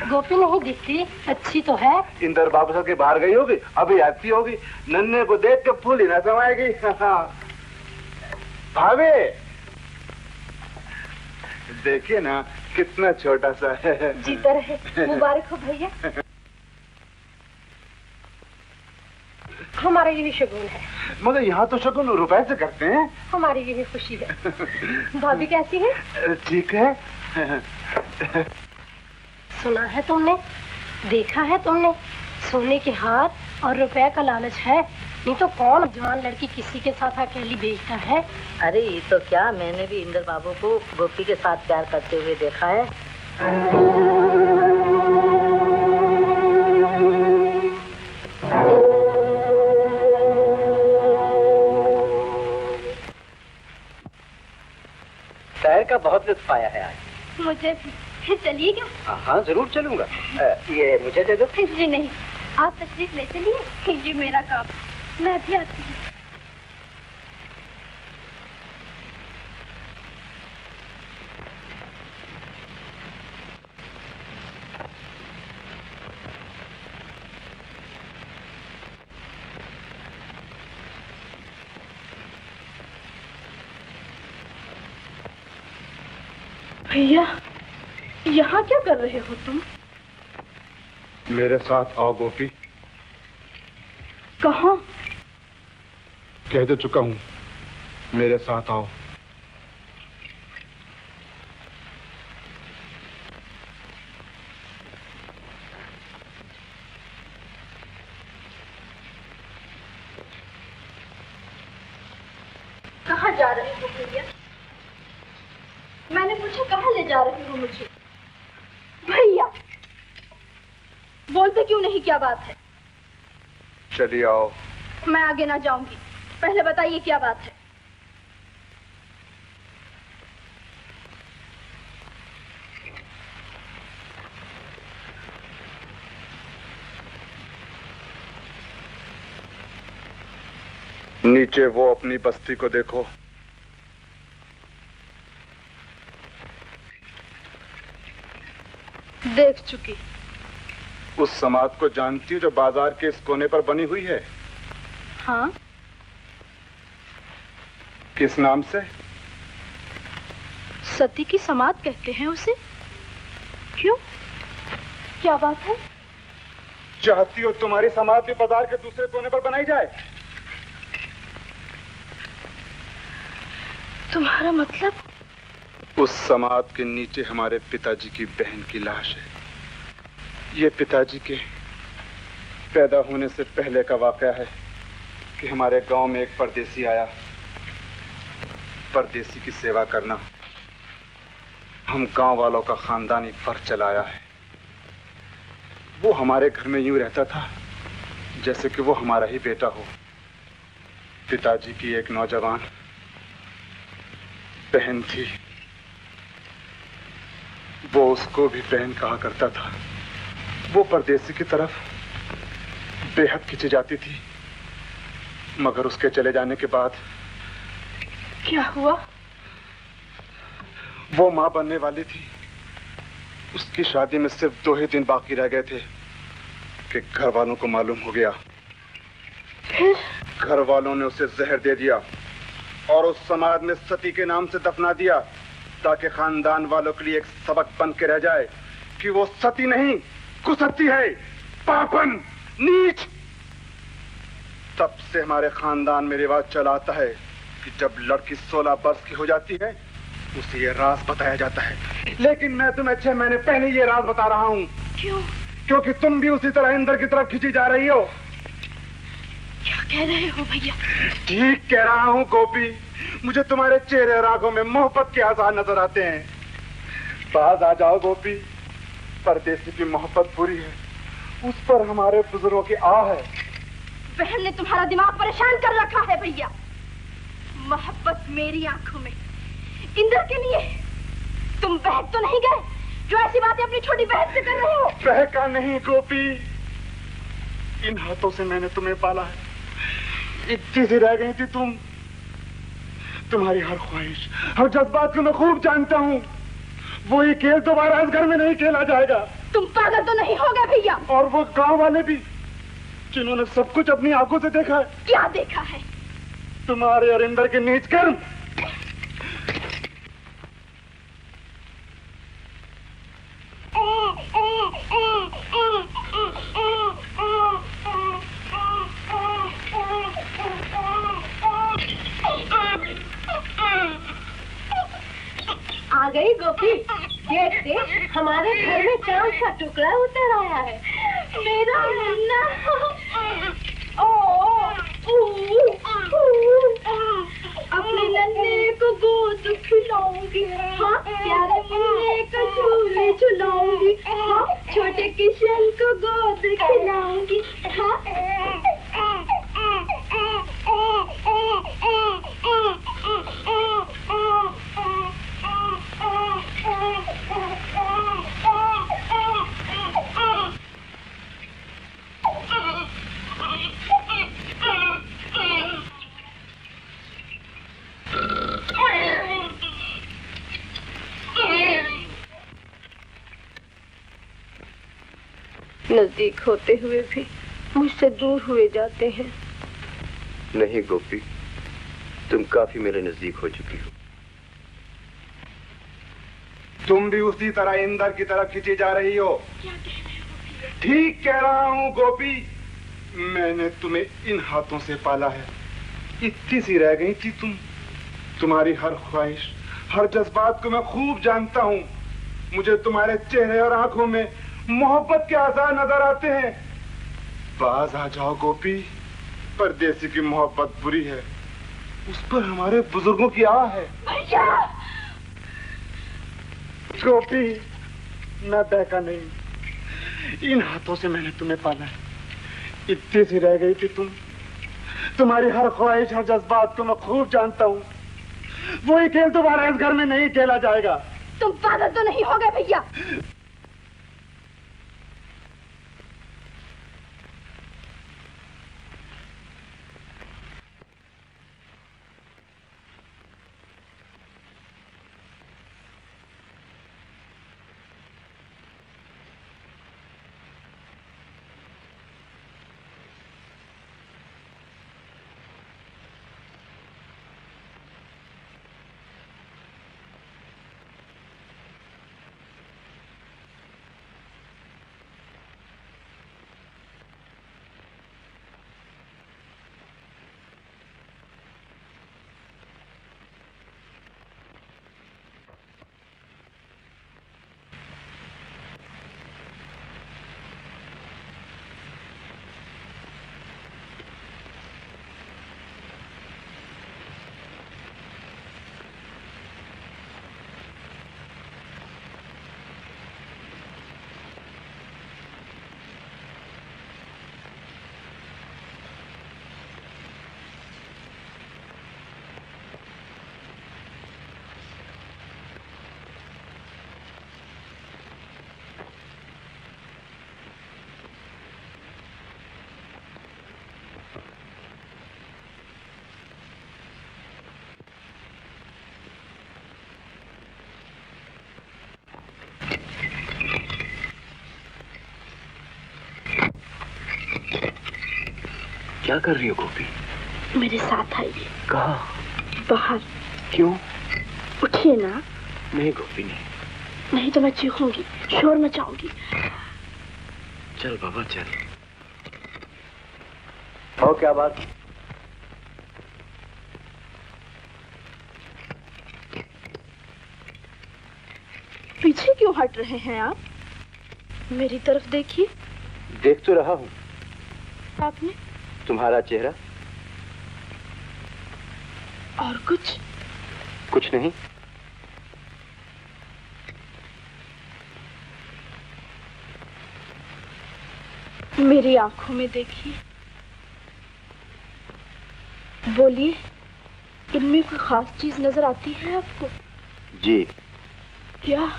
गोपी नहीं दिखती, अच्छी तो है। इंदर बाबू साहब के बाहर गई होगी, अभी आती होगी। नन्हे को देख के फूल ही ना समाएगी। भाभी देखिए ना कितना छोटा सा है। जीता रहे। मुबारक हो भैया। हमारा यही शगुन है। मगर यहाँ तो शगुन रुपए से करते हैं। हमारी यही खुशी है। भाभी कैसी है? ठीक है। सुना है तुमने, देखा है तुमने, सोने के हाथ और रुपए का लालच है। नहीं तो कौन जवान लड़की किसी के साथ अकेली बेचता है? अरे ये तो क्या, मैंने भी इंदर बाबू को गोपी के साथ प्यार करते हुए देखा है। शहर का बहुत लुत्फ आया है आज। मुझे चलिएगा? हाँ जरूर चलूंगा। ये मुझे दे दो। जी नहीं, आप तशरीफ ले चलिए। ये मेरा काम, मैं भी आती हूँ। भैया, यहाँ क्या कर रहे हो तुम? मेरे साथ आओ गोपी। कहाँ? कह दे चुका हूँ, मेरे साथ आओ। कहाँ जा रहे हो भैया? मैंने पूछा कहाँ ले जा रहे हो मुझे? भैया बोलते क्यों नहीं, क्या बात है? चलिए आओ। मैं आगे ना जाऊंगी, पहले बताइए क्या बात है। नीचे वो अपनी बस्ती को देखो। देख चुकी। उस समाध को जानती हो जो बाजार के इस कोने पर बनी हुई है? हाँ। किस नाम से? सती की समाध कहते हैं उसे। क्यों, क्या बात है? चाहती हो तुम्हारी समाध भी बाजार के दूसरे कोने पर बनाई जाए? तुम्हारा मतलब? उस समाध के नीचे हमारे पिताजी की बहन की लाश है। ये पिताजी के पैदा होने से पहले का वाकया है कि हमारे गांव में एक परदेसी आया। परदेसी की सेवा करना हम गांव वालों का खानदानी फर्ज चलाया है। वो हमारे घर में यूं रहता था जैसे कि वो हमारा ही बेटा हो। पिताजी की एक नौजवान बहन थी, वो उसको भी बहन कहा करता था। वो परदेसी की तरफ बेहद खिंची जाती थी, मगर उसके चले जाने के बाद क्या हुआ? वो मां बनने वाली थी। उसकी शादी में सिर्फ 2 ही दिन बाकी रह गए थे कि घर वालों को मालूम हो गया। घर वालों ने उसे जहर दे दिया और उस समाज में सती के नाम से दफना दिया, ताकि खानदान वालों के लिए एक सबक बन के रह जाए कि वो सती नहीं, कुसती है, पापन, नीच। तब से हमारे खानदान में रिवाज चला आता है कि जब लड़की 16 वर्ष की हो जाती है उसे ये राज बताया जाता है। लेकिन मैं तुम्हें 6 महीने पहले ये राज बता रहा हूँ। क्यों? क्योंकि तुम भी उसी तरह इंदर की तरफ खिंची जा रही हो। क्या कह रहे हो भैया? ठीक कह रहा हूँ गोपी। मुझे तुम्हारे चेहरे और आंखों में मोहब्बत के आसार नजर आते हैं। पास आ जाओ गोपी। परदेसी की मोहब्बत पूरी है, उस पर हमारे बुजुर्गों की आह है। बहन ने तुम्हारा दिमाग परेशान कर रखा है भैया। मोहब्बत मेरी आंखों में इंदर के लिए। तुम बहक तो नहीं गए जो ऐसी बातें अपनी छोटी बहन से कर रहे हो? बहका नहीं गोपी, इन हाथों से मैंने तुम्हें पाला है। इतनी सी रह गई थी तुम। तुम्हारी हर ख्वाहिश, हर जज्बात को मैं खूब जानता हूँ। वो ये खेल दोबारा इस घर में नहीं खेला जाएगा। तुम पागल तो नहीं हो गए भैया? और वो गांव वाले भी, जिन्होंने सब कुछ अपनी आंखों से देखा है। क्या देखा है? तुम्हारे और इंदर के नीच कर्म। आ गई गोपी। देख देख, हमारे घर में चांद का टुकड़ा उतर आया है। मेरा मुन्ना। अपने नन्हे को गोद खिलाऊंगी। हाँ, प्यारे मुन्ने को झूले झुलाऊंगी। हाँ, छोटे किशन को गोद खिलाऊंगी। हाँ। नजदीक होते हुए भी मुझसे दूर हुए जाते हैं। नहीं गोपी, तुम काफी मेरे नजदीक हो चुकी हो। तुम भी उसी तरह इंदर की तरफ खिंची जा रही हो। क्या कह रहे हो? ठीक कह रहा हूँ गोपी। मैंने तुम्हें इन हाथों से पाला है। इतनी सी रह गई थी तुम। तुम्हारी हर ख्वाहिश, हर जज्बात को मैं खूब जानता हूँ। मुझे तुम्हारे चेहरे और आंखों में मोहब्बत के आसार नजर आते हैं। बाज आ जाओ गोपी। परदेसी की मोहब्बत बुरी है, उस पर हमारे बुजुर्गों की आह है। भैया! गोपी, मैं बहका नहीं। इन हाथों से मैंने तुम्हें पाला है। इतनी सी रह गई थी तुम। तुम्हारी हर ख्वाहिश, हर जज्बात को मैं खूब जानता हूँ। वही खेल दोबारा इस घर में नहीं खेला जाएगा। तुम पागल तो नहीं हो गए भैया? क्या कर रही हो गोपी? मेरे साथ आइए। कहाँ? बाहर। क्यों? उठिए ना। नहीं गोपी नहीं। नहीं तो मैं चीखूंगी, शोर मचाऊंगी। चल बाबा चल। और क्या बात? पीछे क्यों हट रहे हैं आप? मेरी तरफ देखिए। देख तो रहा हूँ। आपने? तुम्हारा चेहरा। और कुछ? कुछ नहीं। मेरी आंखों में देखिए। बोलिए, इनमें कोई खास चीज नजर आती है आपको? जी। क्या?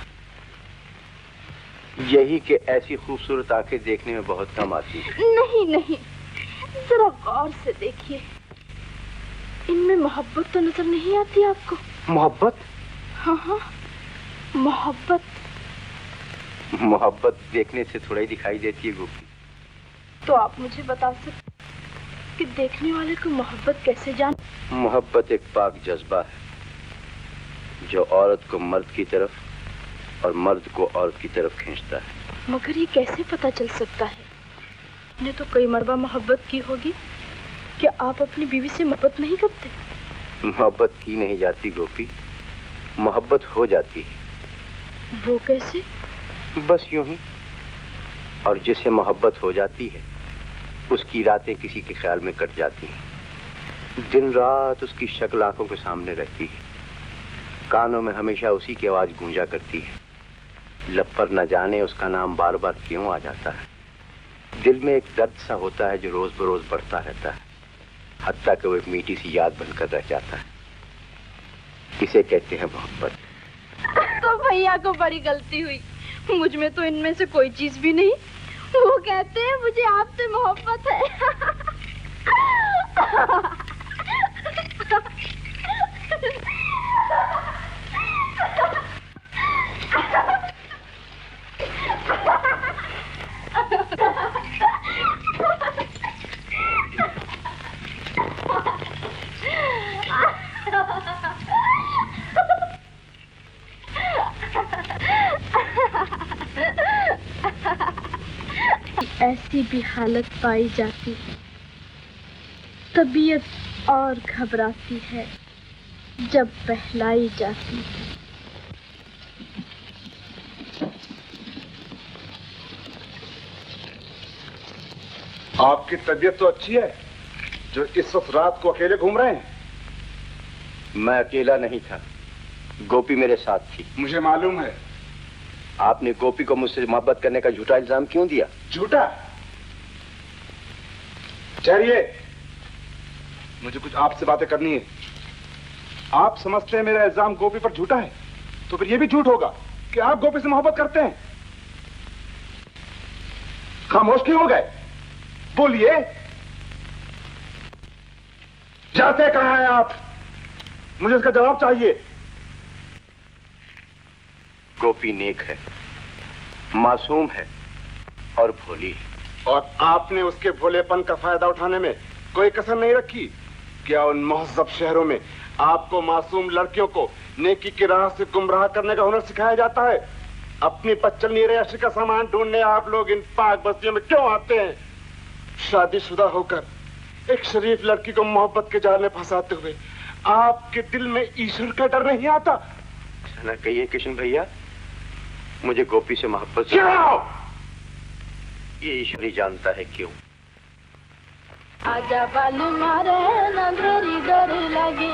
यही कि ऐसी खूबसूरत आंखें देखने में बहुत कम आती हैं। नहीं नहीं, जरा गौर से देखिए। इनमें मोहब्बत तो नजर नहीं आती आपको? मोहब्बत? हाँ हाँ, मोहब्बत। मोहब्बत देखने से थोड़ा ही दिखाई देती है गोपी। तो आप मुझे बता सकते कि देखने वाले को मोहब्बत कैसे जान? मोहब्बत एक पाक जज्बा है जो औरत को मर्द की तरफ और मर्द को औरत की तरफ खींचता है। मगर ये कैसे पता चल सकता है? आपने तो कई मरबा मोहब्बत की होगी। क्या आप अपनी बीवी से मोहब्बत नहीं करते? मोहब्बत की नहीं जाती गोपी, मोहब्बत हो जाती है। वो कैसे? बस यूं ही। और जिससे मोहब्बत हो जाती है उसकी रातें किसी के ख्याल में कट जाती हैं। दिन रात उसकी शक्ल आंखों के सामने रहती है। कानों में हमेशा उसी की आवाज गूंजा करती है। लब पर न जाने उसका नाम बार बार क्यों आ जाता है। दिल में एक दर्द सा होता है जो रोज बरोज बढ़ता रहता है, हत्ता कि वो एक मीठी सी याद बनकर रह जाता है। किसे कहते हैं मोहब्बत। तो भैया को बड़ी गलती हुई। मुझ में तो इनमें से कोई चीज भी नहीं। वो कहते हैं मुझे आपसे मोहब्बत है। ऐसी भी हालत पाई जाती है, तबीयत और घबराती है जब बहलाई जाती है। आपकी तबीयत तो अच्छी है जो इस वक्त रात को अकेले घूम रहे हैं। मैं अकेला नहीं था, गोपी मेरे साथ थी। मुझे मालूम है। आपने गोपी को मुझसे मोहब्बत करने का झूठा इल्जाम क्यों दिया? झूठा? चलिए, मुझे कुछ आपसे बातें करनी है। आप समझते हैं मेरा इल्जाम गोपी पर झूठा है, तो फिर यह भी झूठ होगा कि आप गोपी से मोहब्बत करते हैं। खामोश क्यों हो गए? बोलिए। जाते कहां हैं आप? मुझे इसका जवाब चाहिए। गोपी नेक है, मासूम है और भोली है। और आपने उसके भोलेपन का फायदा उठाने में कोई कसर नहीं रखी। क्या उन महज़ब शहरों में आपको मासूम लड़कियों को नेकी की राह से गुमराह करने का हुनर सिखाया जाता है? अपनी बच्चन नीरे अशी का सामान ढूंढने आप लोग इन पाक बस्तियों में क्यों आते हैं? शादीशुदा होकर एक शरीफ लड़की को मोहब्बत के जाल में फंसाते हुए आपके दिल में ईश्वर का डर नहीं आता? ना कहिए कृष्ण भैया, मुझे गोपी से मोहब्बत ये ईश्वर ही जानता है क्यों। आजा बाल मारे ना तेरी डर लगे।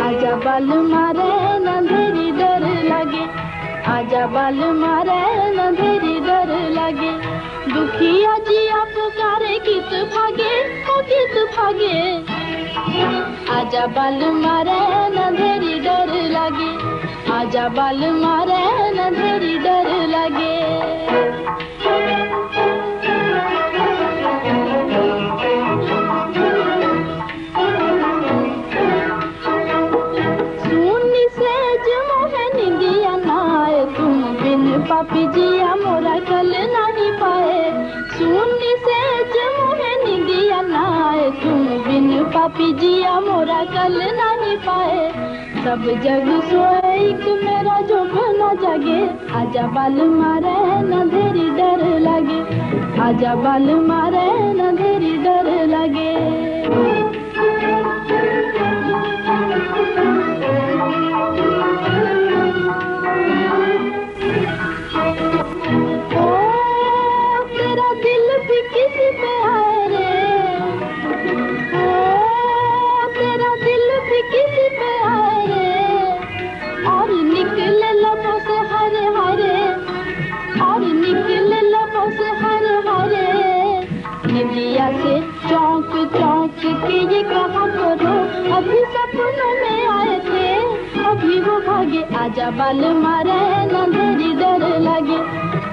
आजा बाल मारे ना तेरी डर लगे। आजा बाल मारे ना तेरी डर लगे। दुखिया जिया पुकारे कित भागे, ओ कित भागे। आजा बाल मारे न धेरी डर लगे। आजा बाल मारे न धेरी डर लगे। सुनी से तुम बिन पापी जिया मोरा कल नहीं पाए। सब जग सोए एक मेरा जो न जागे, आजा बाल मारे न धेरी डर लगे, आजा बाल मारे न धेरी डर लगे। चौंक चौंक के ये कहा करो, अभी सपनों में आए थे अभी वो भागे, आजा बाल मारे न धेरी डर लगे,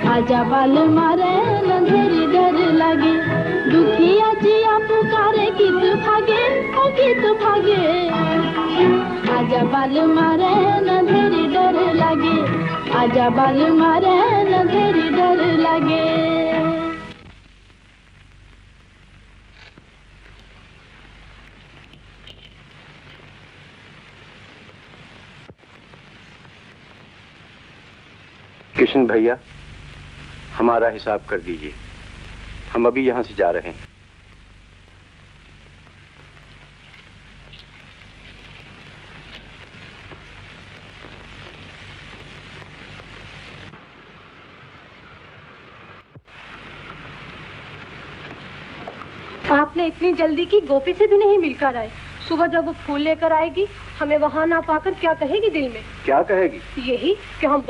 आजा बाल मारे न धेरी डर लगे। दुखिया जिया पुकारे गीत भागे, ओ गीत भागे, आजा बाल मारे न धेरी डर लगे, आजा बाल मारे न धेरी डर लगे। किशन भैया, हमारा हिसाब कर दीजिए, हम अभी यहाँ से जा रहे हैं। आपने इतनी जल्दी की, गोपी से भी नहीं मिलकर आए। सुबह जब वो फूल लेकर आएगी, हमें वहाँ ना पाकर क्या कहेगी दिल में? क्या कहेगी? यही कि हम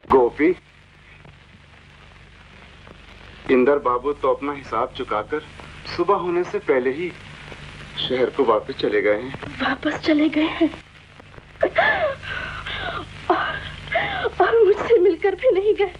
गोपी, इंदर बाबू तो अपना हिसाब चुकाकर सुबह होने से पहले ही शहर को वापस चले गए हैं। वापस चले गए हैं और मुझसे मिलकर भी नहीं गए।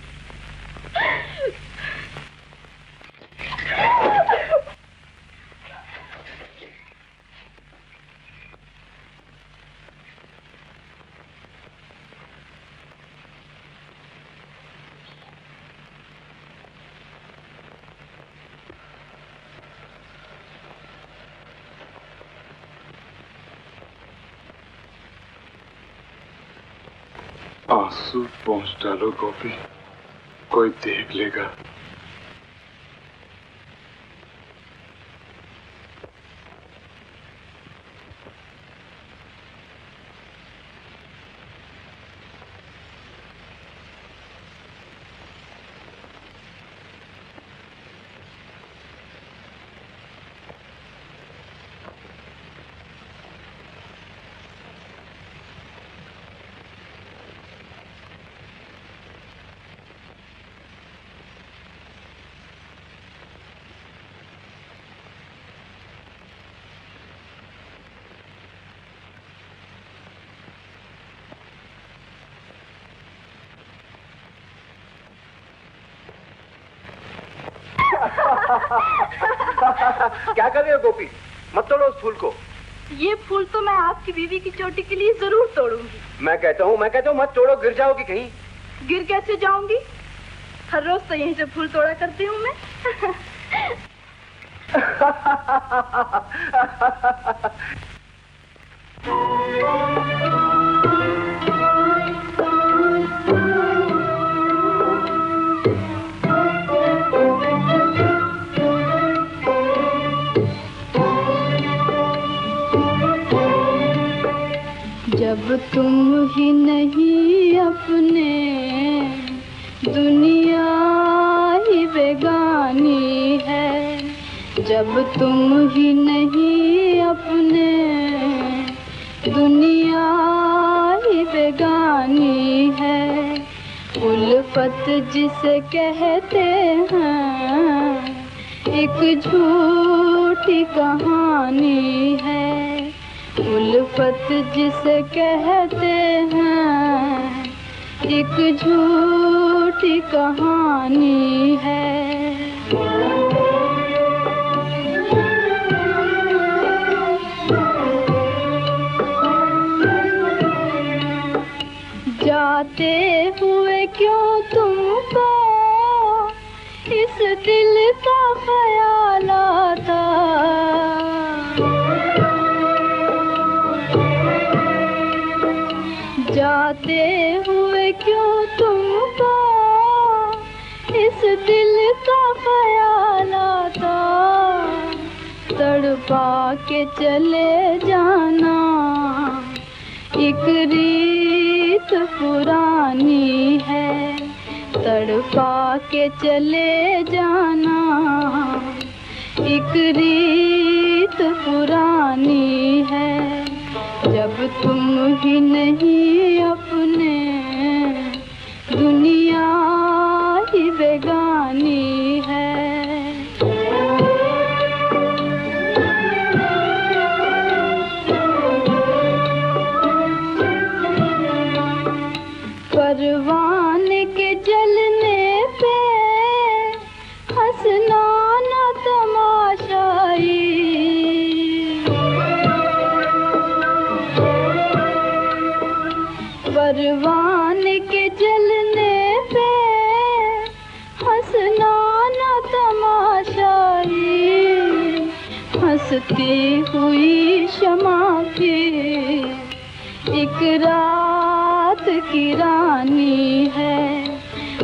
आंसू पहुंच डालो गोपी, कोई देख लेगा। क्या कर रहे हो गोपी? मत तोड़ो उस फूल को। ये फूल तो मैं आपकी बीवी की चोटी के लिए जरूर तोड़ूंगी। मैं कहता हूँ मत तोड़ो, गिर जाओगी कहीं। गिर कैसे जाऊंगी? हर रोज तो यहीं से फूल तोड़ा करती हूँ मैं। जब तुम ही नहीं अपने, दुनिया ही बेगानी है। जब तुम ही नहीं अपने, दुनिया ही बेगानी है। उल्फत जिसे कहते हैं, एक झूठी कहानी है। उल्फत जिसे कहते हैं एक झूठी कहानी है। जाते हुए क्यों तुमको इस दिल का ख्याल आता, जाते हुए क्यों तुमको इस दिल का ख्याल आता, तड़पा के चले जाना एक रीत पुरानी है, तड़पा के चले जाना एक रीत पुरानी है। जब तुम ही नहीं अपने दुनिया ही बेगानी है। परवाने के जलने पे हंसना न तमाशाई, परवाने के जलने पे हंसना न तमाशाई, हंसती हुई शमा की एक रात की रानी है,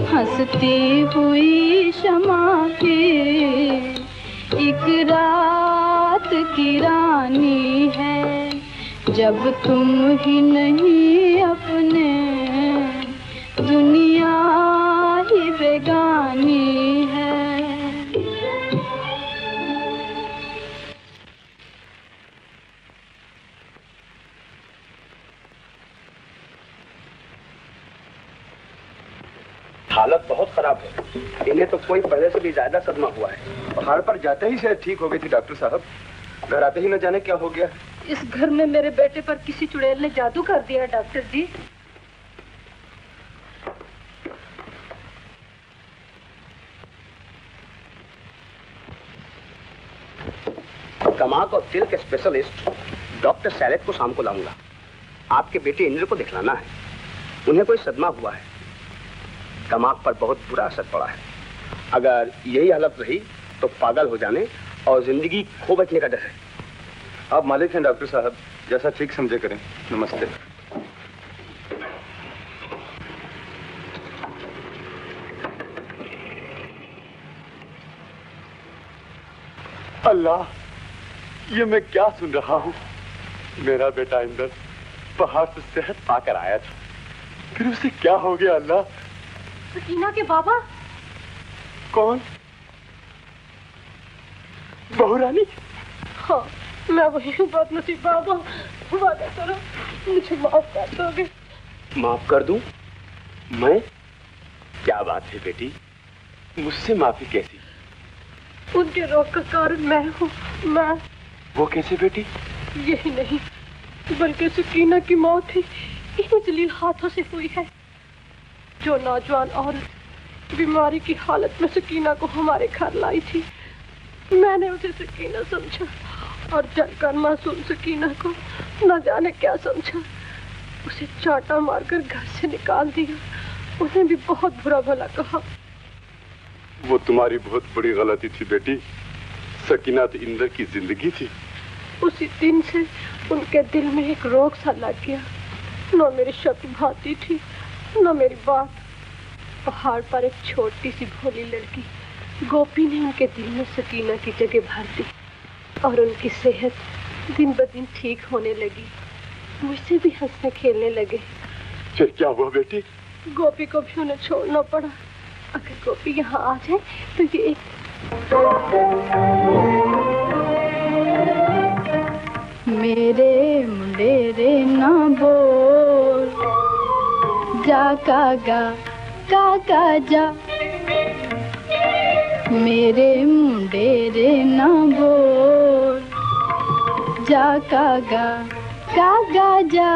हंसती हुई शमा की एक रात की रानी है। जब तुम ही नहीं अपने दुनिया ही बेगानी है। हालत बहुत खराब है, इन्हें तो कोई पहले से भी ज्यादा सदमा हुआ है। पहाड़ पर जाते ही शायद ठीक हो गई थी डॉक्टर साहब, घर आते ही न जाने क्या हो गया। इस घर में मेरे बेटे पर किसी चुड़ैल ने जादू कर दिया डॉक्टर जी। कमाक और तिल के स्पेशलिस्ट डॉक्टर सैलेट को शाम को लाऊंगा। आपके बेटे इंद्र को दिखलाना है, उन्हें कोई सदमा हुआ है, कमाक पर बहुत बुरा असर पड़ा है। अगर यही हालत रही तो पागल हो जाने और जिंदगी खो बैठने का डर है। आप मालिक हैं डॉक्टर साहब, जैसा ठीक समझे करें। नमस्ते। अल्लाह, ये मैं क्या सुन रहा हूँ। मेरा बेटा इंदर पहाड़ से सेहत पाकर आया था, फिर उसे क्या हो गया। अल्लाह, सकीना के बाबा। कौन? बहू रानी? हाँ, मैं वही हूँ बदनसीब बाबा। वादा करो मुझे माफ कर दोगे। माफ कर दूं? मैं? क्या बात है बेटी, मुझसे माफी कैसी? उनके रोग का कारण मैं हूँ। मैं। वो कैसे बेटी? यही नहीं बल्कि सकीना की मौत ही इन जलील हाथों से हुई है। जो नौजवान औरत बीमारी की हालत में सकीना को हमारे घर लाई थी, मैंने उसे सकीना समझा और जलकर मासूम सकीना को न जाने क्या समझा। उसे चाटा मारकर घर से निकाल दिया। उन्हें भी बहुत बुरा भला कहा। वो तुम्हारी बहुत बड़ी गलती थी बेटी। सकीना तो इंदर की जिंदगी थी। उसी दिन से उनके दिल में एक रोग सा लग गया। न मेरी शक्ल भाती थी न मेरी बात। पहाड़ पर एक छोटी सी भोली लड़की गोपी ने उनके दिल में सकीना की जगह भर दी और उनकी सेहत दिन ब दिन ठीक होने लगी। मुझसे भी हंसने खेलने लगे। फिर क्या हुआ बेटी? गोपी को भी उन्हें छोड़ना पड़ा। अगर गोपी यहाँ आ जाए तो ये एक मेरे मुंडेरे ना बोल जा कागा जा। मेरे मुंडेरे ना बोल जा कागा कागा जा।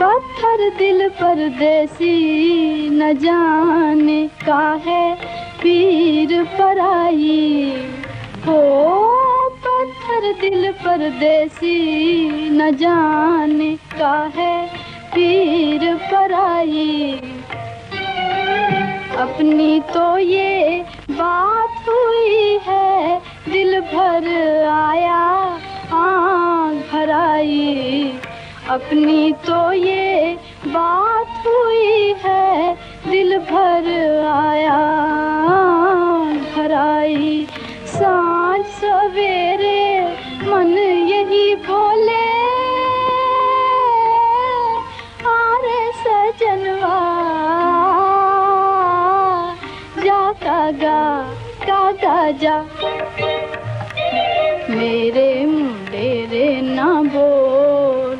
पत्थर दिल परदेसी न जाने का है पीर पराई हो। पत्थर दिल परदेसी न जाने का है पीर पराई। अपनी तो ये बात हुई है दिल भर आया आँख भर आई। अपनी तो ये बात हुई है दिल भर आया भर आई। सांझ सवेरे मन यही बोले आरे सजनवा जा कागा जा। मेरे मुंडेरे ना बोल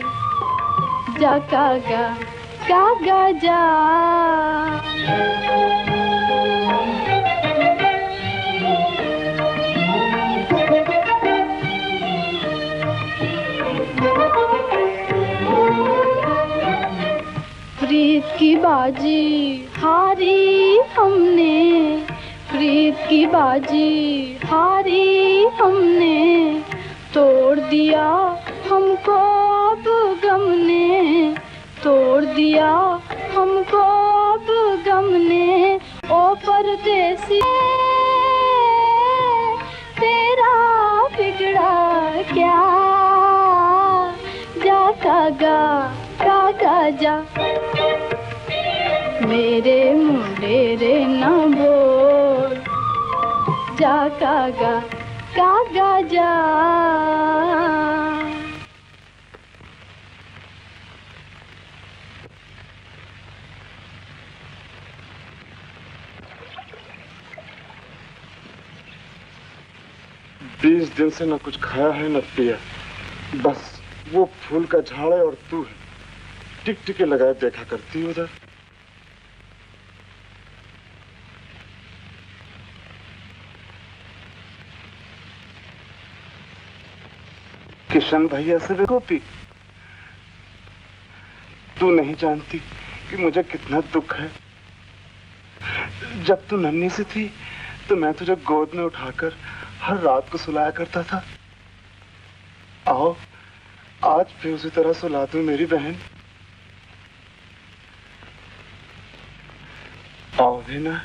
जा कागा जा। प्रीत की बाजी हारी हमने, प्रीत की बाजी हारी हमने। तोड़ दिया हमको अब गम ने, तोड़ दिया हमको अब गम ने। ओ परदेसी तेरा बिगड़ा क्या, जा कागा जा। मेरे मुंडेरे न बोल जा कागा जा। बीस दिन से न कुछ खाया है न पिया, बस वो फूल का झाड़ है और तू है। टिकटिके लगाए देखा करती उधर। किशन भैया से भी गोपी, तू नहीं जानती कि मुझे कितना दुख है। जब तू नन्ही सी थी तो मैं तुझे गोद में उठाकर हर रात को सुलाया करता था। आओ आज भी उसी तरह सुला दूं मेरी बहन। आओ भी ना।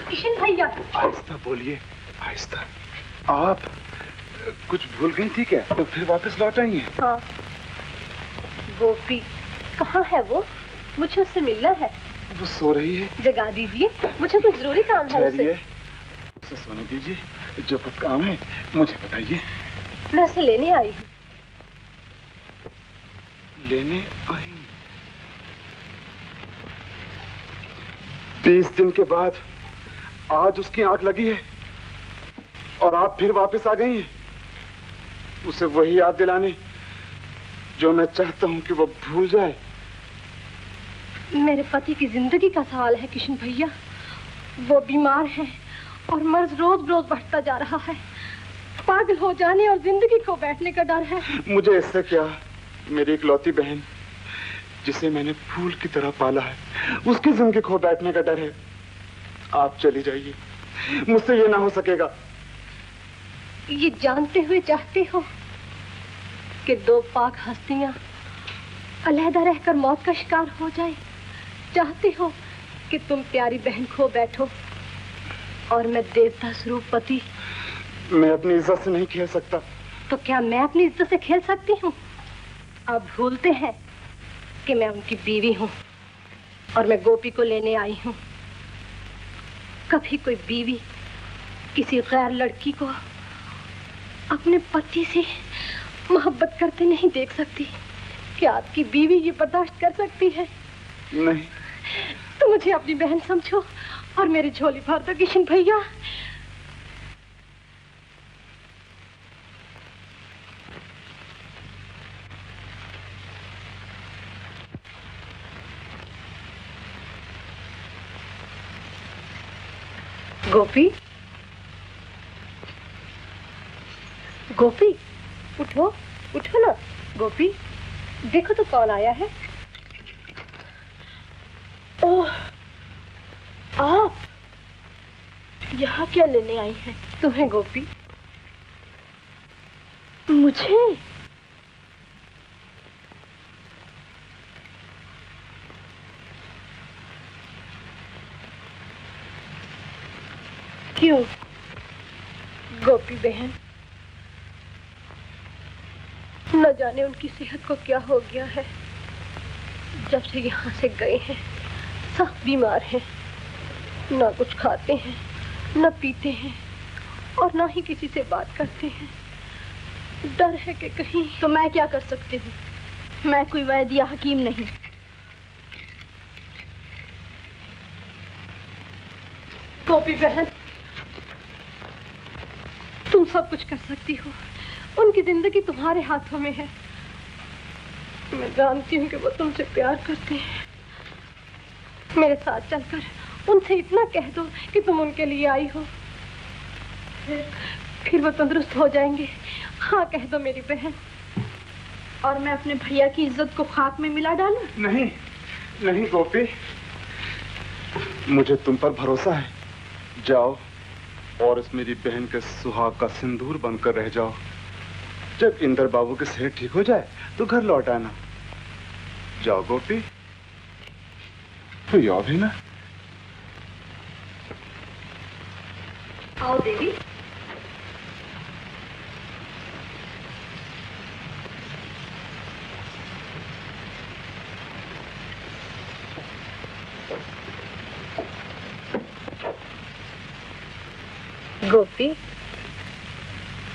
किशन भैया आहिस्ता बोलिए, आहिस्ता। आप कुछ भूल गई थी क्या? तो फिर वापस लौट आई हैं? हाँ। गोपी कहाँ है वो? मुझे उससे मिलना है। वो सो रही है। जगा दीजिए, मुझे कुछ जरूरी काम है उससे। उसे सोने दीजिए, जो कुछ काम है मुझे बताइए। मैं उसे लेने आई हूँ। लेने आई? 20 दिन के बाद आज उसकी आंख लगी है और आप फिर वापस आ गई हैं उसे वही याद दिलाने जो मैं चाहता हूं कि वो भूल जाए। मेरे पति की जिंदगी का सवाल है किशन भैया। वो बीमार है और मर्ज रोज रोज बढ़ता जा रहा है। पागल हो जाने और जिंदगी खो बैठने का डर है। मुझे इससे क्या, मेरी इकलौती बहन जिसे मैंने फूल की तरह पाला है, उसकी जिंदगी खो बैठने का डर है। आप चली जाइए, मुझसे ये ना हो सकेगा। ये जानते हुए चाहते हो कि दो पाक हस्तियां अलहदा रहकर मौत का शिकार हो जाए? चाहते हो कि तुम प्यारी बहन खो बैठो और मैं देवता स्वरूप पति? मैं अपनी इज्जत से नहीं खेल सकता। तो क्या मैं अपनी इज्जत से खेल सकती हूँ? आप भूलते हैं कि मैं उनकी बीवी हूँ और मैं गोपी को लेने आई हूँ। कभी कोई बीवी किसी गैर लड़की को अपने पति से मोहब्बत करते नहीं देख सकती। क्या आपकी बीवी ये बर्दाश्त कर सकती है? नहीं। तो मुझे अपनी बहन समझो और मेरी झोली भर दो किशन भैया। गोपी, गोपी, उठो, उठो ना। गोपी, देखो तो कौन आया है। ओह, आप यहाँ क्या लेने आई हैं? तुम्हें गोपी? मुझे? क्यों गोपी बहन? न जाने उनकी सेहत को क्या हो गया है। जब से यहाँ से गए हैं सब बीमार हैं। ना कुछ खाते हैं, न पीते हैं और ना ही किसी से बात करते हैं। डर है कि कहीं। तो मैं क्या कर सकती हूँ? मैं कोई वैद्य या हकीम नहीं। गोपी बहन, तुम सब कुछ कर सकती हो। उनकी जिंदगी तुम्हारे हाथों में है। मैं जानती हूँ कि वो तुमसे प्यार करते हैं। मेरे साथ चलकर उनसे इतना कह दो कि तुम उनके लिए आई हो। फिर वो तंदुरुस्त हो जाएंगे। हाँ कह दो मेरी बहन। और मैं अपने भैया की इज्जत को खाक में मिला डालूं? नहीं, नहीं गोपी, मुझे तुम पर भरोसा है। जाओ और इस मेरी बहन के सुहाग का सिंदूर बनकर रह जाओ। जब इंदर बाबू की सेहत ठीक हो जाए तो घर लौट आना। जाओ गोपी, तो आओ भी ना। आओ देवी। गोपी,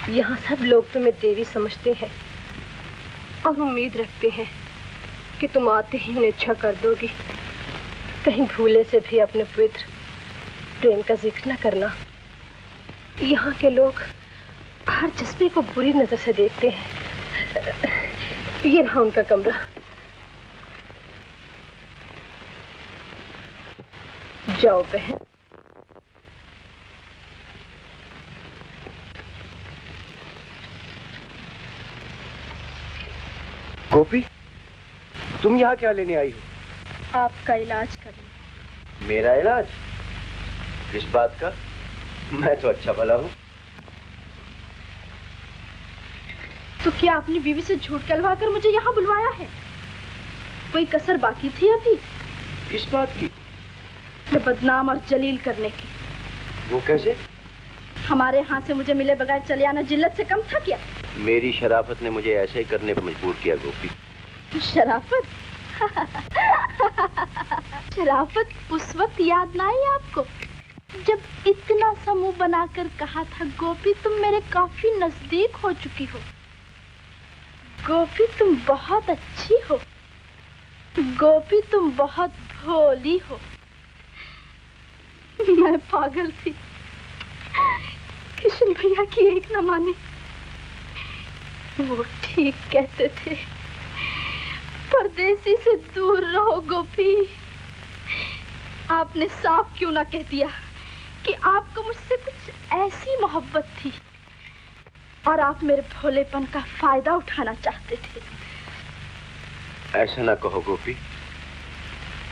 यहाँ सब लोग तुम्हें देवी समझते हैं और उम्मीद रखते हैं कि तुम आते ही उन्हें अच्छा कर दोगी। कहीं भूले से भी अपने पवित्र प्रेम का जिक्र न करना। यहाँ के लोग हर जज्बे को बुरी नजर से देखते हैं। ये रहा उनका कमरा। जाओ बहन। गोपी, तुम यहाँ क्या लेने आई हो? आपका इलाज करना। मेरा इलाज? किस बात का? मैं तो अच्छा भला हूँ। तो क्या आपने बीवी से झूठ कहलवा कर मुझे यहाँ बुलवाया है? कोई कसर बाकी थी अभी? किस बात की? मैं बदनाम और जलील करने की। वो कैसे? हमारे हाथ से मुझे मिले बगैर चले आना जिल्लत से कम था क्या? मेरी शराफत ने मुझे ऐसे ही करने पर मजबूर किया गोपी। शराफत? शराफत उस वक्त याद ना आई आपको जब इतना समूह बनाकर कहा था गोपी तुम मेरे काफी नजदीक हो चुकी हो। गोपी तुम बहुत अच्छी हो। गोपी तुम बहुत भोली हो। मैं पागल थी। किशन भैया की एक न माने। वो ठीक कहते थे, परदेसी से दूर रहो गोपी। आपने साफ क्यों ना कह दिया कि आपको मुझसे कुछ ऐसी मोहब्बत थी और आप मेरे भोलेपन का फायदा उठाना चाहते थे। ऐसा ना कहो गोपी,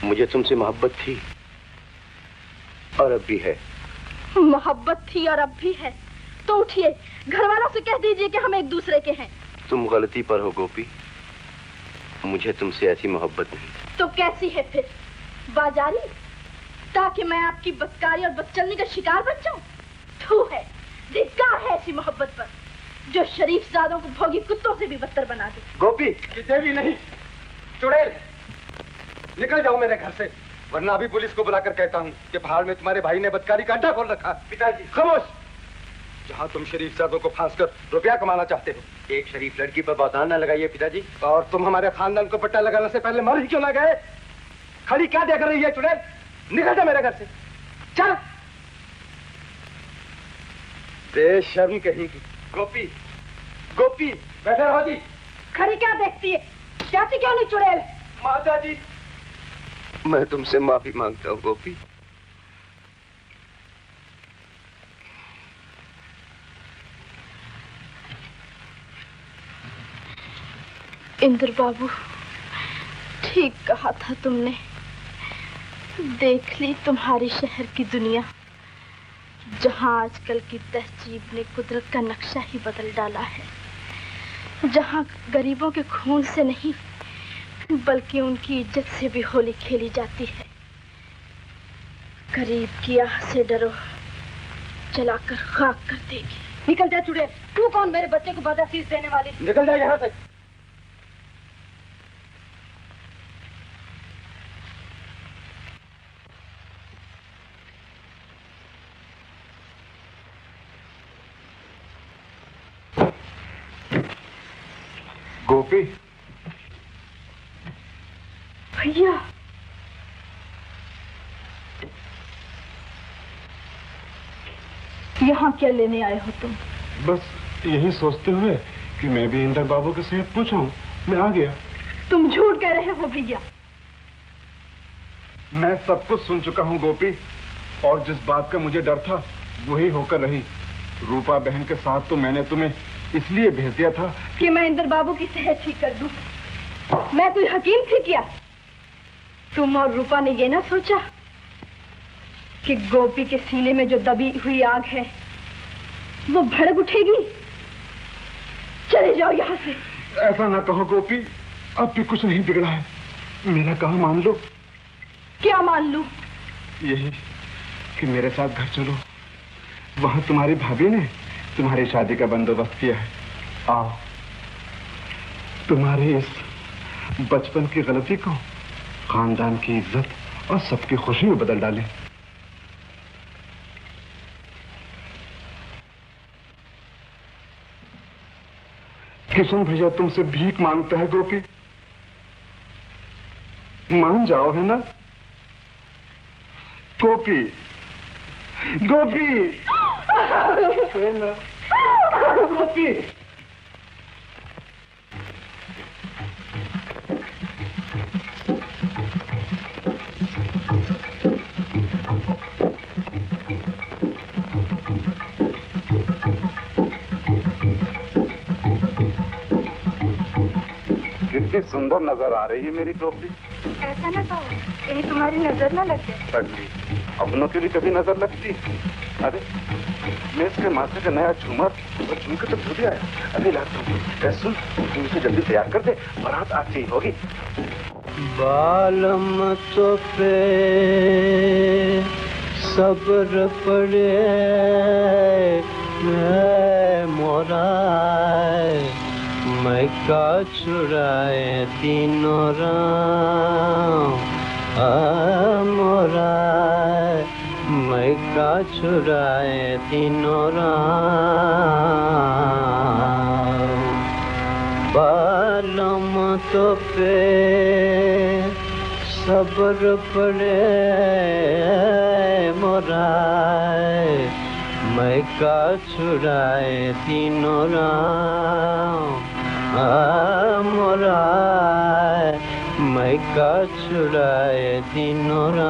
मुझे तुमसे मोहब्बत थी और अब भी है। मोहब्बत थी और अब भी है तो उठिए, घर वालों से कह दीजिए कि हम एक दूसरे के हैं। तुम गलती पर हो गोपी, मुझे तुमसे ऐसी मोहब्बत नहीं। तो कैसी है फिर? बाजारी, ताकि मैं आपकी बदकारी और बदचलनी का शिकार बन जाऊं? थू है, धिक्कार है ऐसी मोहब्बत पर जो शरीफ ज़ादों को भोगी कुत्तों से भी बदतर बना दे। गोपी, किसे भी नहीं। चुड़ैल, निकल जाओ मेरे घर से, वरना अभी पुलिस को बुलाकर कहता हूँ कि पहाड़ में तुम्हारे भाई ने बदकारी का अड्डा खोल रखा। पिताजी खामोश। जहाँ तुम शरीफ ज़ादों को फांस कर रुपया कमाना चाहते हो। एक शरीफ लड़की पर बौतान न लगाइए पिताजी। और तुम हमारे खानदान को पट्टा लगाने से पहले मर ही क्यों ना गए? खड़ी क्या देख रही है चुड़ैल? निकल जा मेरे घर से, चल। बेशर्म कहीं की। गोपी, गोपी, बैठे रहो जी। खड़ी क्या देखती है? जाती क्यों नहीं चुड़ैल? माता जी, मैं तुमसे माफी मांगता हूँ गोपी। इंद्र बाबू, ठीक कहा था तुमने। देख ली तुम्हारी शहर की दुनिया, जहां आजकल की तहजीब ने कुदरत का नक्शा ही बदल डाला है। जहां गरीबों के खून से नहीं बल्कि उनकी इज्जत से भी होली खेली जाती है। गरीब की आह से डरो, जलाकर खाक कर देगी। निकल जा चुड़ैल, तू कौन मेरे बच्चे को बदअसीस देने वाली? निकल जा यहाँ से। गोपी, भैया, यहाँ क्या लेने आए हो तुम? बस यही सोचते हुए कि मैं भी इंदर बाबू के सेहत पूछूं, मैं आ गया। तुम झूठ कह रहे हो भैया। मैं सब कुछ सुन चुका हूँ गोपी, और जिस बात का मुझे डर था वही होकर रही। रूपा बहन के साथ तो मैंने तुम्हें इसलिए भेज दिया था कि मैं इंदर बाबू की सेहत ठीक कर दूं। मैं कोई हकीम थी क्या? तुम और रूपा ने ये ना सोचा कि गोपी के सीने में जो दबी हुई आग है वो भड़क उठेगी? चले जाओ यहाँ से। ऐसा ना कहो गोपी, अब भी कुछ नहीं बिगड़ा है। मेरा कहा मान लो। क्या मान लूं? यही कि मेरे साथ घर चलो, वहां तुम्हारी भाभी ने तुम्हारी शादी का बंदोबस्त किया है। आओ, तुम्हारी इस बचपन की गलती को खानदान की इज्जत और सबकी खुशी में बदल डालें। किशन भैया तुमसे भीख मांगता है गोपी, मान जाओ, है ना? गोपी, गोपी, है ना? गोपी, कितनी सुंदर नजर आ रही है मेरी टोपी। ऐसा ना कहो, कहीं तुम्हारी नजर ना लग जाए। अपनों की भी कभी नजर लगती। अरे मैं इसके माथे का नया झूमर और झुमके तो भूल आया। अरे लाता सुन, तू इसे जल्दी तैयार कर दे, बारात आज से ही होगी। बालम तो पे सब्र पड़े मोरा, मैं का छुड़ाए तीनों राम मोरा, मैं का छुड़ाए तीनों राम। बालम तो पे सब्र पड़े मोराए मैं का छुड़ाए तीनों राम मोराए मैं का छुड़ाए तीनों राम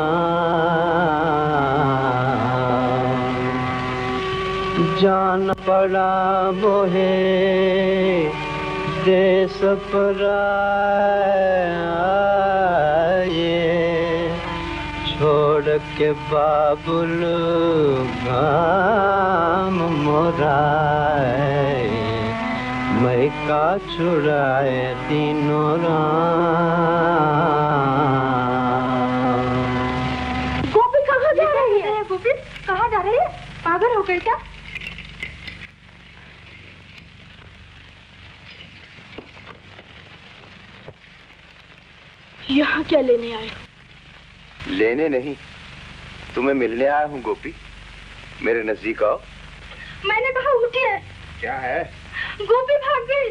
जान पड़ा बोहे देश पराए छोड़ के बाबुल गाम मोराए मैं का छुड़ाए तीनों राम। गोपी कहाँ जा रही है? गोपी कहाँ जा रही है? पागल हो गई क्या? यहाँ क्या लेने आए हो? लेने नहीं, तुम्हें मिलने आया हूँ गोपी। मेरे नजदीक आओ। मैंने कहा उठिए। क्या है? गोपी भाग गई।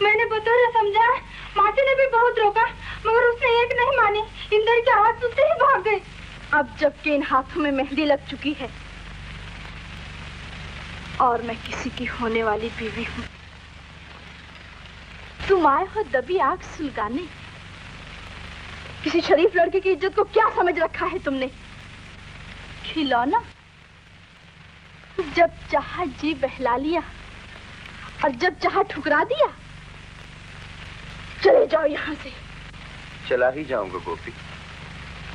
मैंने बतौर समझा, मासी ने भी बहुत रोका मगर उसने एक नहीं मानी। इंदर के हाथ से ही भाग गई। अब जबकि इन हाथों में मेहंदी लग चुकी है और मैं किसी की होने वाली बीवी हूँ, तुम आए हो दबी आग सुलगाने। किसी शरीफ लड़के की इज्जत को क्या समझ रखा है तुमने? खिलौना? जब चाहा जी बहला लिया और जब चाहा ठुकरा दिया। चले जाओ यहाँ से। चला ही जाऊंगा गोपी,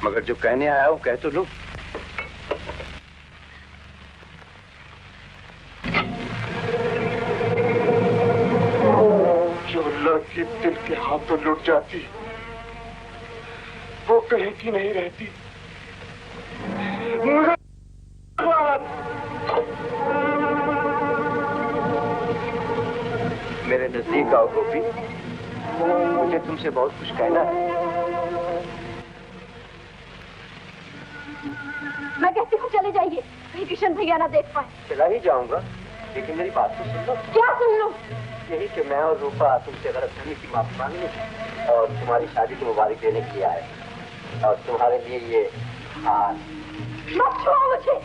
मगर जो कहने आया हूँ कह तो लो। जो लड़की दिल के हाथों लुट जाती वो कहीं की नहीं रहती। मेरे नजदीक आओ गोपी, मुझे तुमसे बहुत कुछ कहना है। मैं कहती हूँ चले जाइए, कहीं किशन भैया ना देख पाए। चला ही जाऊंगा, लेकिन मेरी बात तो सुन लो। क्या सुन लो? यही कि मैं और रूपा तुमसे गलतफहमी की माफी मांगने और तुम्हारी शादी की मुबारक देने के लिए आए, और तुम्हारे लिए ये हार। मत छुओ मुझे।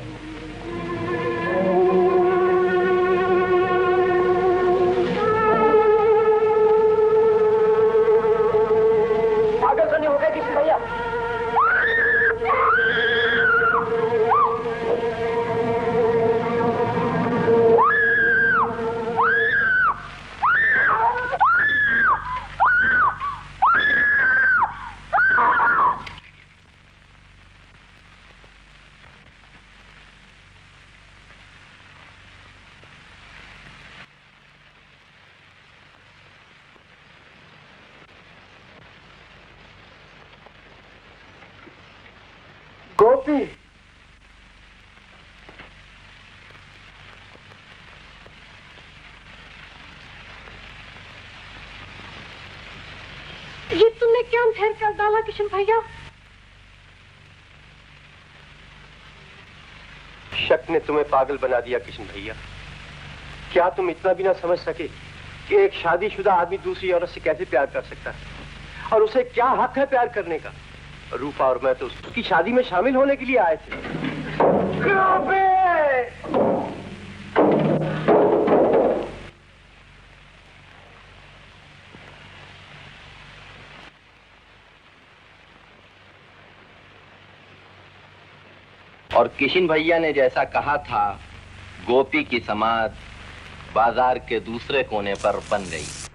पागल तो नहीं हो गए किशन भैया? गोपी, ये तुमने क्या अंधेर कर डाला किशन भैया? शक ने तुम्हें पागल बना दिया किशन भैया। क्या तुम इतना भी ना समझ सके कि एक शादीशुदा आदमी दूसरी औरत से कैसे प्यार कर सकता है, और उसे क्या हक है प्यार करने का? रूपा और मैं तो उसकी शादी में शामिल होने के लिए आए थे। और किशन भैया ने जैसा कहा था, गोपी की समाध बाजार के दूसरे कोने पर बन गई।